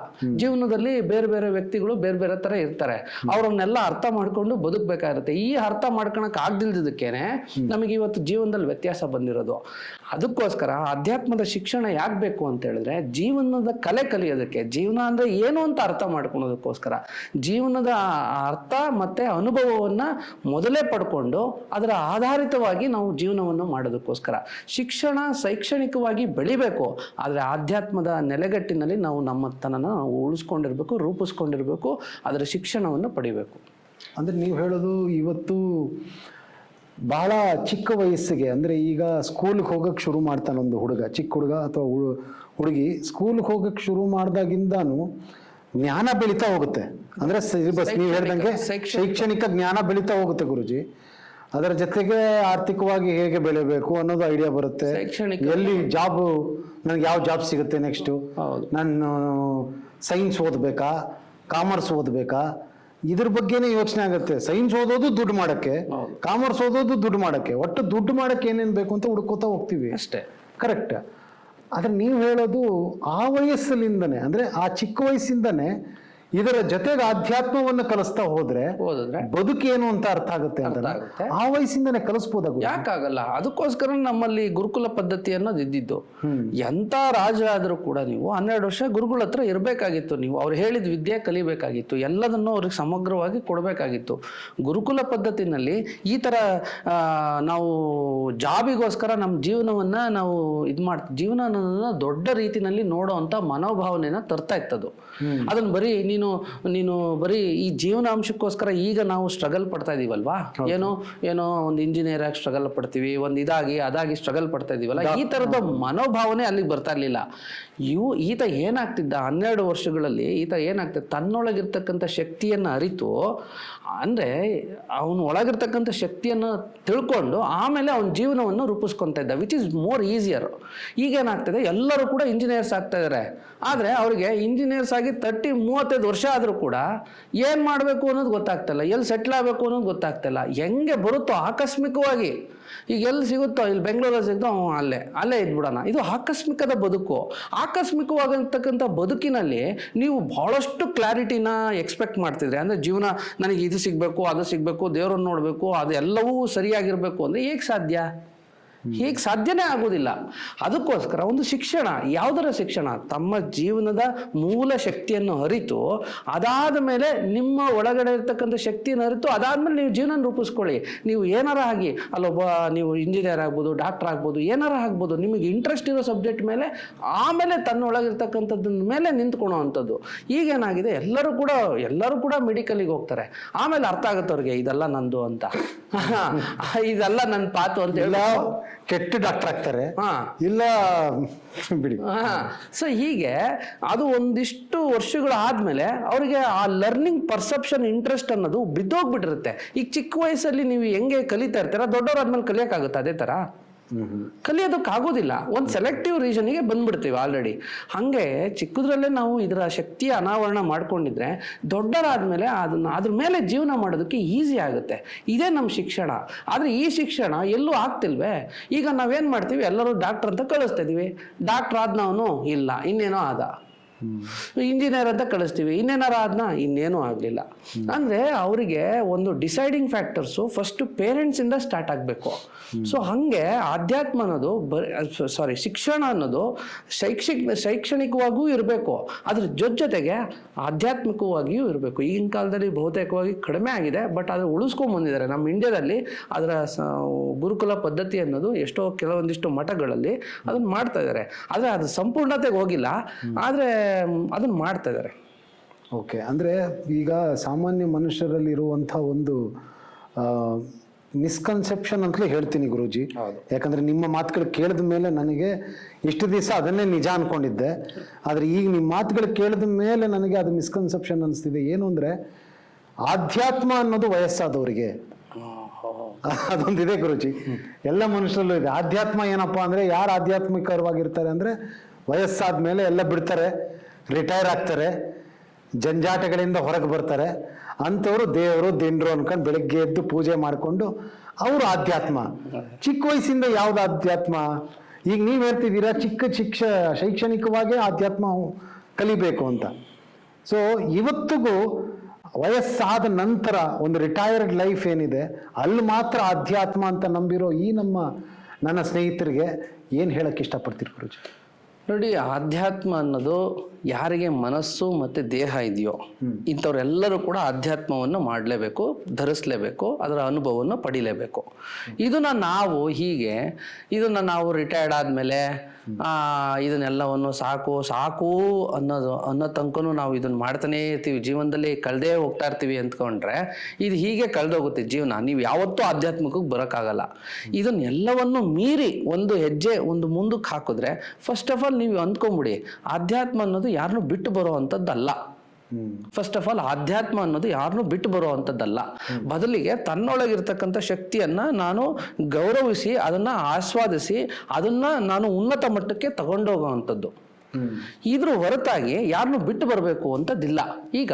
ಜೀವನದಲ್ಲಿ ಬೇರೆ ಬೇರೆ ವ್ಯಕ್ತಿಗಳು ಬೇರೆ ಬೇರೆ ತರ ಇರ್ತಾರೆ. ಅವ್ರನ್ನೆಲ್ಲ ಅರ್ಥ ಮಾಡ್ಕೊಂಡು ಬದುಕಬೇಕಾಗಿರುತ್ತೆ. ಈ ಅರ್ಥ ಮಾಡ್ಕೊಳಕ್ ಆಗ್ದಿಲ್ದಕ್ಕೇನೆ ನಮಗೆ ಇವತ್ತು ಜೀವನದಲ್ಲಿ ವ್ಯತ್ಯಾಸ ಬಂದಿರೋದು. ಅದಕ್ಕೋಸ್ಕರ ಅಧ್ಯಾತ್ಮದ ಶಿಕ್ಷಣ ಯಾಕೆ ಬೇಕು ಅಂತ ಹೇಳಿದ್ರೆ ಜೀವನದ ಕಲೆ ಕಲಿಯೋದಕ್ಕೆ, ಜೀವನ ಅಂದ್ರೆ ಏನು ಅಂತ ಅರ್ಥ ಮಾಡ್ಕೊಳೋದಕ್ಕೋಸ್ಕರ, ಜೀವನದ ಅರ್ಥ ಮತ್ತೆ ಅನುಭವವನ್ನ ಮೊದಲೇ ಪಡ್ಕೊಂಡು ಅದರ ಆಧಾರಿತವಾಗಿ ನಾವು ಜೀವನವನ್ನು ಮಾಡೋದಕ್ಕೋಸ್ಕರ ಶಿಕ್ಷಣ ಶೈಕ್ಷಣಿಕವಾಗಿ ಬೆಳಿಬೇಕು. ಆದ್ರೆ ಆಧ್ಯಾತ್ಮದ ನೆಲೆಗಟ್ಟಿನಲ್ಲಿ ನಾವು ನಮ್ಮತನನ ಉಳಿಸ್ಕೊಂಡಿರ್ಬೇಕು, ರೂಪಿಸ್ಕೊಂಡಿರ್ಬೇಕು, ಅದರ ಶಿಕ್ಷಣವನ್ನು ಪಡಿಬೇಕು. ಅಂದ್ರೆ ನೀವು ಹೇಳೋದು ಇವತ್ತು ಬಹಳ ಚಿಕ್ಕ ವಯಸ್ಸಿಗೆ, ಅಂದರೆ ಈಗ ಸ್ಕೂಲ್ಗೆ ಹೋಗಕ್ಕೆ ಶುರು ಮಾಡ್ತಾನೆ ಒಂದು ಹುಡುಗ, ಚಿಕ್ಕ ಹುಡುಗ ಅಥವಾ ಹುಡುಗಿ ಸ್ಕೂಲ್ಗೆ ಹೋಗಕ್ಕೆ ಶುರು ಮಾಡ್ದಾಗಿಂದಾನು ಜ್ಞಾನ ಬೆಳೀತಾ ಹೋಗುತ್ತೆ. ಅಂದರೆ ಸಿಲೆಬಸ್ ನೀವು ಹೇಳ್ದಂಗೆ ಶೈಕ್ಷಣಿಕ ಜ್ಞಾನ ಬೆಳೀತಾ ಹೋಗುತ್ತೆ ಗುರುಜಿ. ಅದರ ಜೊತೆಗೆ ಆರ್ಥಿಕವಾಗಿ ಹೇಗೆ ಬೆಳಿಬೇಕು ಅನ್ನೋದು ಐಡಿಯಾ ಬರುತ್ತೆ. ಎಲ್ಲಿ ಜಾಬ್, ನನಗೆ ಯಾವ ಜಾಬ್ ಸಿಗುತ್ತೆ ನೆಕ್ಸ್ಟು, ನಾನು ಸೈನ್ಸ್ ಓದಬೇಕಾ ಕಾಮರ್ಸ್ ಓದಬೇಕಾ, ಇದ್ರ ಬಗ್ಗೆನೇ ಯೋಚನೆ ಆಗುತ್ತೆ. ಸೈನ್ಸ್ ಓದೋದು ದುಡ್ಡು ಮಾಡಕ್ಕೆ, ಕಾಮರ್ಸ್ ಓದೋದು ದುಡ್ಡು ಮಾಡಕ್ಕೆ, ಒಟ್ಟು ದುಡ್ಡು ಮಾಡಕ್ಕೆ ಏನೇನು ಬೇಕು ಅಂತ ಹುಡ್ಕೋತಾ ಹೋಗ್ತೀವಿ ಅಷ್ಟೇ. ಕರೆಕ್ಟ್. ಆದ್ರೆ ನೀವು ಹೇಳೋದು ಆ ವಯಸ್ಸಲ್ಲಿಂದನೇ, ಅಂದ್ರೆ ಆ ಚಿಕ್ಕ ವಯಸ್ಸಿಂದನೇ ಇದರ ಜೊತೆಗೆ ಆಧ್ಯಾತ್ಮವನ್ನು ಕಲಿಸ್ತಾ ಹೋದ್ರೆ ಬದುಕೇನು ಅಂತ ಅರ್ಥ ಆಗುತ್ತೆ ಅಂತ ಆ ವಯಸ್ಸಿಂದನೇ ಕಲಿಸ್ಬೋದಾಗ. ಯಾಕಾಗಲ್ಲ? ಅದಕ್ಕೋಸ್ಕರ ನಮ್ಮಲ್ಲಿ ಗುರುಕುಲ ಪದ್ಧತಿ ಅನ್ನೋದು ಇದ್ದಿದ್ದು. ಎಂತ ರಾಜ ಆದ್ರೂ ಕೂಡ ನೀವು 12 ವರ್ಷ ಗುರುಗಳ ಹತ್ರ ಇರಬೇಕಾಗಿತ್ತು. ನೀವು ಅವ್ರು ಹೇಳಿದ ವಿದ್ಯೆ ಕಲಿಬೇಕಾಗಿತ್ತು, ಎಲ್ಲದನ್ನು ಅವ್ರಿಗೆ ಸಮಗ್ರವಾಗಿ ಕೊಡಬೇಕಾಗಿತ್ತು. ಗುರುಕುಲ ಪದ್ಧತಿನಲ್ಲಿ ಈ ತರ ನಾವು ಜಾಬಿಗೋಸ್ಕರ ನಮ್ಮ ಜೀವನವನ್ನ ನಾವು ಜೀವನ ದೊಡ್ಡ ರೀತಿನಲ್ಲಿ ನೋಡೋ ಅಂತ ಮನೋಭಾವನೆನ ತರ್ತಾ ಇತ್ತದು. ಅದನ್ನ ಬರೀ ನೀನು ಬರೀ ಈ ಜೀವನಾಂಶಕ್ಕೋಸ್ಕರ ಈಗ ನಾವು ಸ್ಟ್ರಗಲ್ ಪಡ್ತಾ ಇದೀವಲ್ವಾ, ಏನೋ ಒಂದು ಇಂಜಿನಿಯರ್ ಆಗಿ ಸ್ಟ್ರಗಲ್ ಪಡ್ತೀವಿ, ಒಂದು ಅದಾಗಿ ಸ್ಟ್ರಗಲ್ ಪಡ್ತಾ ಇದೀವಲ್ಲ, ಈ ತರದ ಮನೋಭಾವನೆ ಅಲ್ಲಿಗೆ ಬರ್ತಾ ಇರ್ಲಿಲ್ಲ. ಈತ ಏನಾಗ್ತಿದ್ದ 12 ವರ್ಷಗಳಲ್ಲಿ ಈತ ಏನಾಗ್ತದೆ, ತನ್ನೊಳಗಿರ್ತಕ್ಕಂಥ ಶಕ್ತಿಯನ್ನು ಅರಿತು, ಅಂದ್ರೆ ಅವನು ಒಳಗಿರ್ತಕ್ಕಂಥ ಶಕ್ತಿಯನ್ನು ತಿಳ್ಕೊಂಡು ಆಮೇಲೆ ಅವನ ಜೀವನವನ್ನು ರೂಪಿಸ್ಕೊಂತ ಇದ್ದ, ವಿಚ್ ಇಸ್ ಮೋರ್ ಈಸಿಯರ್. ಈಗೇನಾಗ್ತದೆ, ಎಲ್ಲರೂ ಕೂಡ ಇಂಜಿನಿಯರ್ಸ್ ಆಗ್ತಾ ಇದಾರೆ. ಆದ್ರೆ ಅವ್ರಿಗೆ ಇಂಜಿನಿಯರ್ಸ್ ಆಗಿ 30-35 ವರ್ಷ ಆದ್ರೂ ಕೂಡ ಏನ್ ಮಾಡ್ಬೇಕು ಅನ್ನೋದು ಗೊತ್ತಾಗ್ತಿಲ್ಲ, ಎಲ್ಲಿ ಸೆಟ್ಲ್ ಆಗ್ಬೇಕು ಅನ್ನೋದು ಗೊತ್ತಾಗ್ತಿಲ್ಲ. ಹೆಂಗೆ ಬರುತ್ತೋ ಆಕಸ್ಮಿಕವಾಗಿ, ಈಗ ಎಲ್ಲಿ ಸಿಗುತ್ತೋ, ಇಲ್ಲಿ ಬೆಂಗಳೂರಲ್ಲಿ ಸಿಗುತ್ತೋ ಅಲ್ಲೇ ಇದ್ಬಿಡೋಣ. ಇದು ಆಕಸ್ಮಿಕದ ಬದುಕು. ಆಕಸ್ಮಿಕವಾಗಿರ್ತಕ್ಕಂಥ ಬದುಕಿನಲ್ಲಿ ನೀವು ಬಹಳಷ್ಟು ಕ್ಲಾರಿಟಿನ ಎಕ್ಸ್ಪೆಕ್ಟ್ ಮಾಡ್ತಿದ್ರೆ, ಅಂದ್ರೆ ಜೀವನ ನನಗೆ ಇದು ಸಿಗ್ಬೇಕು, ಅದು ಸಿಗ್ಬೇಕು, ದೇವರನ್ನು ನೋಡ್ಬೇಕು, ಅದೆಲ್ಲವೂ ಸರಿಯಾಗಿರ್ಬೇಕು ಅಂದ್ರೆ ಹೇಗೆ ಸಾಧ್ಯ? ಹೀಗೆ ಸಾಧ್ಯನೇ ಆಗೋದಿಲ್ಲ. ಅದಕ್ಕೋಸ್ಕರ ಒಂದು ಶಿಕ್ಷಣ, ಯಾವುದರ ಶಿಕ್ಷಣ, ತಮ್ಮ ಜೀವನದ ಮೂಲ ಶಕ್ತಿಯನ್ನು ಅರಿತು, ಅದಾದ ಮೇಲೆ ನಿಮ್ಮ ಒಳಗಡೆ ಇರ್ತಕ್ಕಂಥ ಶಕ್ತಿಯನ್ನು ಅರಿತು, ಅದಾದ್ಮೇಲೆ ನೀವು ಜೀವನ ರೂಪಿಸ್ಕೊಳ್ಳಿ. ನೀವು ಏನಾರ ಆಗಿ, ಅಲ್ಲೊಬ್ಬ ನೀವು ಇಂಜಿನಿಯರ್ ಆಗ್ಬೋದು, ಡಾಕ್ಟರ್ ಆಗ್ಬೋದು, ಏನಾರ ಆಗ್ಬೋದು, ನಿಮಗೆ ಇಂಟ್ರೆಸ್ಟ್ ಇರೋ ಸಬ್ಜೆಕ್ಟ್ ಮೇಲೆ ಆಮೇಲೆ ತನ್ನೊಳಗಿರ್ತಕ್ಕಂಥದ್ರ ಮೇಲೆ ನಿಂತ್ಕೊಳ್ಳೋ ಅಂಥದ್ದು. ಈಗೇನಾಗಿದೆ, ಎಲ್ಲರೂ ಕೂಡ ಮೆಡಿಕಲಿಗೆ ಹೋಗ್ತಾರೆ. ಆಮೇಲೆ ಅರ್ಥ ಆಗುತ್ತೆ ಅವ್ರಿಗೆ ಇದೆಲ್ಲ ನಂದು ಅಂತ, ಇದೆಲ್ಲ ನನ್ನ ಪಾತು ಅಂತ ಹೇಳ ಕೆಟ್ಟ ಡಾಕ್ಟರ್ ಆಗ್ತಾರೆ, ಇಲ್ಲ ಬಿಡಿ. ಸೊ ಹೀಗೆ ಅದು ಒಂದಿಷ್ಟು ವರ್ಷಗಳಾದ್ಮೇಲೆ ಅವರಿಗೆ ಆ ಲರ್ನಿಂಗ್ ಪರ್ಸೆಪ್ಷನ್ ಇಂಟ್ರೆಸ್ಟ್ ಅನ್ನೋದು ಬಿದ್ದೋಗ್ಬಿಟ್ಟಿರುತ್ತೆ. ಈಗ ಚಿಕ್ಕ ವಯಸ್ಸಲ್ಲಿ ನೀವು ಹೆಂಗೆ ಕಲಿತಾ ಇರ್ತೀರ, ದೊಡ್ಡವರಾದ್ಮೇಲೆ ಕಲಿಯಕ್ಕಾಗುತ್ತೆ ಅದೇ ತರ? ಕಲಿಯೋದಕ್ಕಾಗೋದಿಲ್ಲ. ಒಂದು ಸೆಲೆಕ್ಟಿವ್ ರೀಸನ್ಗೆ ಬಂದ್ಬಿಡ್ತೀವಿ ಆಲ್ರೆಡಿ. ಹಾಗೆ ಚಿಕ್ಕದ್ರಲ್ಲೇ ನಾವು ಇದರ ಶಕ್ತಿಯ ಅನಾವರಣ ಮಾಡ್ಕೊಂಡಿದ್ರೆ ದೊಡ್ಡರಾದ್ಮೇಲೆ ಅದ್ರ ಮೇಲೆ ಜೀವನ ಮಾಡೋದಕ್ಕೆ ಈಸಿ ಆಗುತ್ತೆ. ಇದೇ ನಮ್ಮ ಶಿಕ್ಷಣ. ಆದ್ರೆ ಈ ಶಿಕ್ಷಣ ಎಲ್ಲೂ ಆಗ್ತಿಲ್ವೇ? ಈಗ ನಾವೇನ್ ಮಾಡ್ತೀವಿ, ಎಲ್ಲರೂ ಡಾಕ್ಟರ್ ಅಂತ ಕಳಿಸ್ತಾ ಇದೀವಿ. ಡಾಕ್ಟರ್ ಆದ್ನವನು ಇಲ್ಲ, ಇನ್ನೇನೋ ಆದ. ಇಂಜಿನಿಯರ್ ಅಂತ ಕಳಿಸ್ತೀವಿ, ಇನ್ನೇನಾರ ಆದ್ನ, ಇನ್ನೇನೂ ಆಗ್ಲಿಲ್ಲ. ಅಂದ್ರೆ ಅವರಿಗೆ ಒಂದು ಡಿಸೈಡಿಂಗ್ ಫ್ಯಾಕ್ಟರ್ಸು ಫಸ್ಟ್ ಪೇರೆಂಟ್ಸ್ ಇಂದ ಸ್ಟಾರ್ಟ್ ಆಗ್ಬೇಕು. ಸೊ ಹಂಗೆ ಆಧ್ಯಾತ್ಮ ಅನ್ನೋದು ಶಿಕ್ಷಣ ಅನ್ನೋದು ಶೈಕ್ಷಣಿಕವಾಗಿಯೂ ಇರಬೇಕು, ಅದ್ರ ಜೊತೆಗೆ ಆಧ್ಯಾತ್ಮಿಕವಾಗಿಯೂ ಇರಬೇಕು. ಈಗಿನ ಕಾಲದಲ್ಲಿ ಬಹುತೇಕವಾಗಿ ಕಡಿಮೆ ಆಗಿದೆ, ಬಟ್ ಅದು ಉಳಿಸ್ಕೊಂಡ್ ಬಂದಿದ್ದಾರೆ. ನಮ್ಮ ಇಂಡಿಯಾದಲ್ಲಿ ಅದರ ಗುರುಕುಲ ಪದ್ಧತಿ ಅನ್ನೋದು ಕೆಲವೊಂದಿಷ್ಟು ಮಠಗಳಲ್ಲಿ ಅದನ್ನ ಮಾಡ್ತಾ ಇದ್ದಾರೆ. ಆದ್ರೆ ಅದು ಸಂಪೂರ್ಣತೆಗೆ ಹೋಗಿಲ್ಲ, ಆದ್ರೆ ಅದನ್ನ ಮಾಡ್ತಾ ಇದ್ದಾರೆ. ಓಕೆ, ಅಂದರೆ ಈಗ ಸಾಮಾನ್ಯ ಮನುಷ್ಯರಲ್ಲಿ ಇರುವಂಥ ಒಂದು ಮಿಸ್ಕನ್ಸೆಪ್ಷನ್ ಅಂತಲೇ ಹೇಳ್ತೀನಿ ಗುರೂಜಿ. ಯಾಕಂದರೆ ನಿಮ್ಮ ಮಾತುಗಳು ಕೇಳಿದ ಮೇಲೆ ನನಗೆ ಇಷ್ಟು ದಿವಸ ಅದನ್ನೇ ನಿಜ ಅಂದ್ಕೊಂಡಿದ್ದೆ. ಆದರೆ ಈಗ ನಿಮ್ಮ ಮಾತುಗಳು ಕೇಳಿದ ಮೇಲೆ ನನಗೆ ಅದು ಮಿಸ್ಕನ್ಸೆಪ್ಷನ್ ಅನಿಸ್ತಿದೆ. ಏನು ಅಂದರೆ ಆಧ್ಯಾತ್ಮ ಅನ್ನೋದು ವಯಸ್ಸಾದವರಿಗೆ ಅದೊಂದಿದೆ ಗುರೂಜಿ. ಎಲ್ಲ ಮನುಷ್ಯರಲ್ಲೂ ಇದೆ. ಆಧ್ಯಾತ್ಮ ಏನಪ್ಪ ಅಂದರೆ ಯಾರು ಆಧ್ಯಾತ್ಮಿಕವಾಗಿರ್ತಾರೆ ಅಂದರೆ ವಯಸ್ಸಾದ ಮೇಲೆ ಎಲ್ಲ ಬಿಡ್ತಾರೆ, ರಿಟೈರ್ ಆಗ್ತಾರೆ, ಜಂಜಾಟಗಳಿಂದ ಹೊರಗೆ ಬರ್ತಾರೆ. ಅಂಥವ್ರು ದೇವರು ದಿಂಡ್ರು ಅನ್ಕೊಂಡು ಬೆಳಗ್ಗೆ ಎದ್ದು ಪೂಜೆ ಮಾಡಿಕೊಂಡು ಅವರು ಆಧ್ಯಾತ್ಮ. ಚಿಕ್ಕ ವಯಸ್ಸಿಂದ ಯಾವ್ದು ಆಧ್ಯಾತ್ಮ? ಈಗ ನೀವು ಹೇಳ್ತಿದ್ದೀರಾ ಶೈಕ್ಷಣಿಕವಾಗೇ ಆಧ್ಯಾತ್ಮ ಕಲಿಬೇಕು ಅಂತ. ಸೊ ಇವತ್ತಿಗೂ ವಯಸ್ಸಾದ ನಂತರ ಒಂದು ರಿಟೈರ್ಡ್ ಲೈಫ್ ಏನಿದೆ ಅಲ್ಲಿ ಮಾತ್ರ ಆಧ್ಯಾತ್ಮ ಅಂತ ನಂಬಿರೋ ನನ್ನ ಸ್ನೇಹಿತರಿಗೆ ಏನು ಹೇಳಕ್ಕೆ ಇಷ್ಟಪಡ್ತೀರಿ ಗುರುಜಿ? ನೋಡಿ, ಆಧ್ಯಾತ್ಮ ಅನ್ನೋದು ಯಾರಿಗೆ ಮನಸ್ಸು ಮತ್ತು ದೇಹ ಇದೆಯೋ ಇಂಥವ್ರೆಲ್ಲರೂ ಕೂಡ ಆಧ್ಯಾತ್ಮವನ್ನು ಮಾಡಲೇಬೇಕು, ಧರಿಸ್ಲೇಬೇಕು, ಅದರ ಅನುಭವವನ್ನು ಪಡಿಲೇಬೇಕು. ಇದನ್ನು ನಾವು ರಿಟೈರ್ಡ್ ಆದಮೇಲೆ ಇದನ್ನೆಲ್ಲವನ್ನು ಸಾಕು ಅನ್ನೋ ತನಕನೂ ನಾವು ಇದನ್ನು ಮಾಡ್ತಾನೇ ಇರ್ತೀವಿ, ಜೀವನದಲ್ಲಿ ಕಳೆದೇ ಹೋಗ್ತಾ ಇರ್ತೀವಿ ಅಂದ್ಕೊಂಡ್ರೆ ಇದು ಹೀಗೆ ಕಳೆದೋಗುತ್ತೆ ಜೀವನ. ನೀವು ಯಾವತ್ತೂ ಆಧ್ಯಾತ್ಮಿಕಕ್ಕೆ ಬರೋಕ್ಕಾಗಲ್ಲ. ಇದನ್ನೆಲ್ಲವನ್ನು ಮೀರಿ ಒಂದು ಹೆಜ್ಜೆ ಮುಂದಕ್ಕೆ ಹಾಕಿದ್ರೆ ಫಸ್ಟ್ ಆಫ್ ಆಲ್ ನೀವು ಅಂದ್ಕೊಂಬಿಡಿ, ಆಧ್ಯಾತ್ಮ ಅನ್ನೋದು ಯಾರನ್ನೂ ಬಿಟ್ಟು ಬರೋ ಅಂಥದ್ದಲ್ಲ. ಫಸ್ಟ್ ಆಫ್ ಆಲ್ ಆಧ್ಯಾತ್ಮ ಅನ್ನೋದು ಯಾರನ್ನೂ ಬಿಟ್ಟು ಬರೋ ಅಂಥದ್ದಲ್ಲ. ಬದಲಿಗೆ ತನ್ನೊಳಗಿರ್ತಕ್ಕಂಥ ಶಕ್ತಿಯನ್ನ ನಾನು ಗೌರವಿಸಿ, ಅದನ್ನ ಆಸ್ವಾದಿಸಿ, ಅದನ್ನ ನಾನು ಉನ್ನತ ಮಟ್ಟಕ್ಕೆ ತಗೊಂಡೋಗೋ ಅಂಥದ್ದು. ಇದ್ರ ಹೊರತಾಗಿ ಯಾರನ್ನೂ ಬಿಟ್ಟು ಬರಬೇಕು ಅಂತದ್ದಿಲ್ಲ. ಈಗ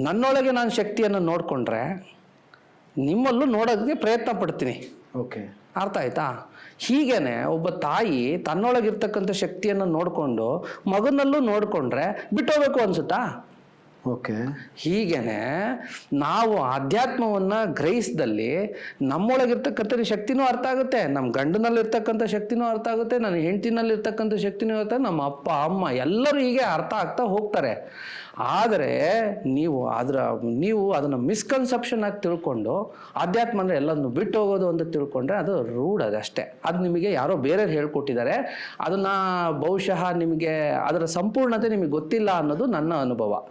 ನನ್ನೊಳಗೆ ನಾನು ಶಕ್ತಿಯನ್ನು ನೋಡ್ಕೊಂಡ್ರೆ ನಿಮ್ಮಲ್ಲೂ ನೋಡೋದಕ್ಕೆ ಪ್ರಯತ್ನ ಪಡ್ತೀನಿ. ಓಕೆ, ಅರ್ಥ ಆಯ್ತಾ? ಹೀಗೇನೆ ಒಬ್ಬ ತಾಯಿ ತನ್ನೊಳಗಿರ್ತಕ್ಕಂಥ ಶಕ್ತಿಯನ್ನು ನೋಡಿಕೊಂಡು ಮಗನಲ್ಲೂ ನೋಡಿಕೊಂಡ್ರೆ ಬಿಟ್ಟೋಗ್ಬೇಕು ಅನ್ಸುತ್ತಾ? ಓಕೆ, ಹೀಗೇನೆ ನಾವು ಆಧ್ಯಾತ್ಮವನ್ನ ಗ್ರಹಿಸಿದಲ್ಲಿ ನಮ್ಮೊಳಗಿರ್ತಕ್ಕಂಥ ಶಕ್ತಿನೂ ಅರ್ಥ ಆಗುತ್ತೆ, ನಮ್ಮ ಗಂಡನಲ್ಲಿರ್ತಕ್ಕಂಥ ಶಕ್ತಿನೂ ಅರ್ಥ ಆಗುತ್ತೆ, ನನ್ನ ಹೆಂಡತಿನಲ್ಲಿರ್ತಕ್ಕಂಥ ಶಕ್ತಿನೂ ಇರುತ್ತೆ, ನಮ್ಮ ಅಪ್ಪ ಅಮ್ಮ ಎಲ್ಲರೂ ಹೀಗೆ ಅರ್ಥ ಆಗ್ತಾ ಹೋಗ್ತಾರೆ. ಆದರೆ ನೀವು ಅದನ್ನು ಮಿಸ್ಕನ್ಸೆಪ್ಷನ್ ಆಗಿ ತಿಳ್ಕೊಂಡು ಆಧ್ಯಾತ್ಮ ಅಂದರೆ ಎಲ್ಲದನ್ನು ಬಿಟ್ಟು ಹೋಗೋದು ಅಂತ ತಿಳ್ಕೊಂಡ್ರೆ ಅದು ರೂಢ್, ಅದಷ್ಟೇ. ಅದು ನಿಮಗೆ ಯಾರೋ ಬೇರೆಯವ್ರು ಹೇಳ್ಕೊಟ್ಟಿದ್ದಾರೆ, ಅದನ್ನು ಬಹುಶಃ ನಿಮಗೆ ಅದರ ಸಂಪೂರ್ಣತೆ ನಿಮಗೆ ಗೊತ್ತಿಲ್ಲ ಅನ್ನೋದು ನನ್ನ ಅನುಭವ.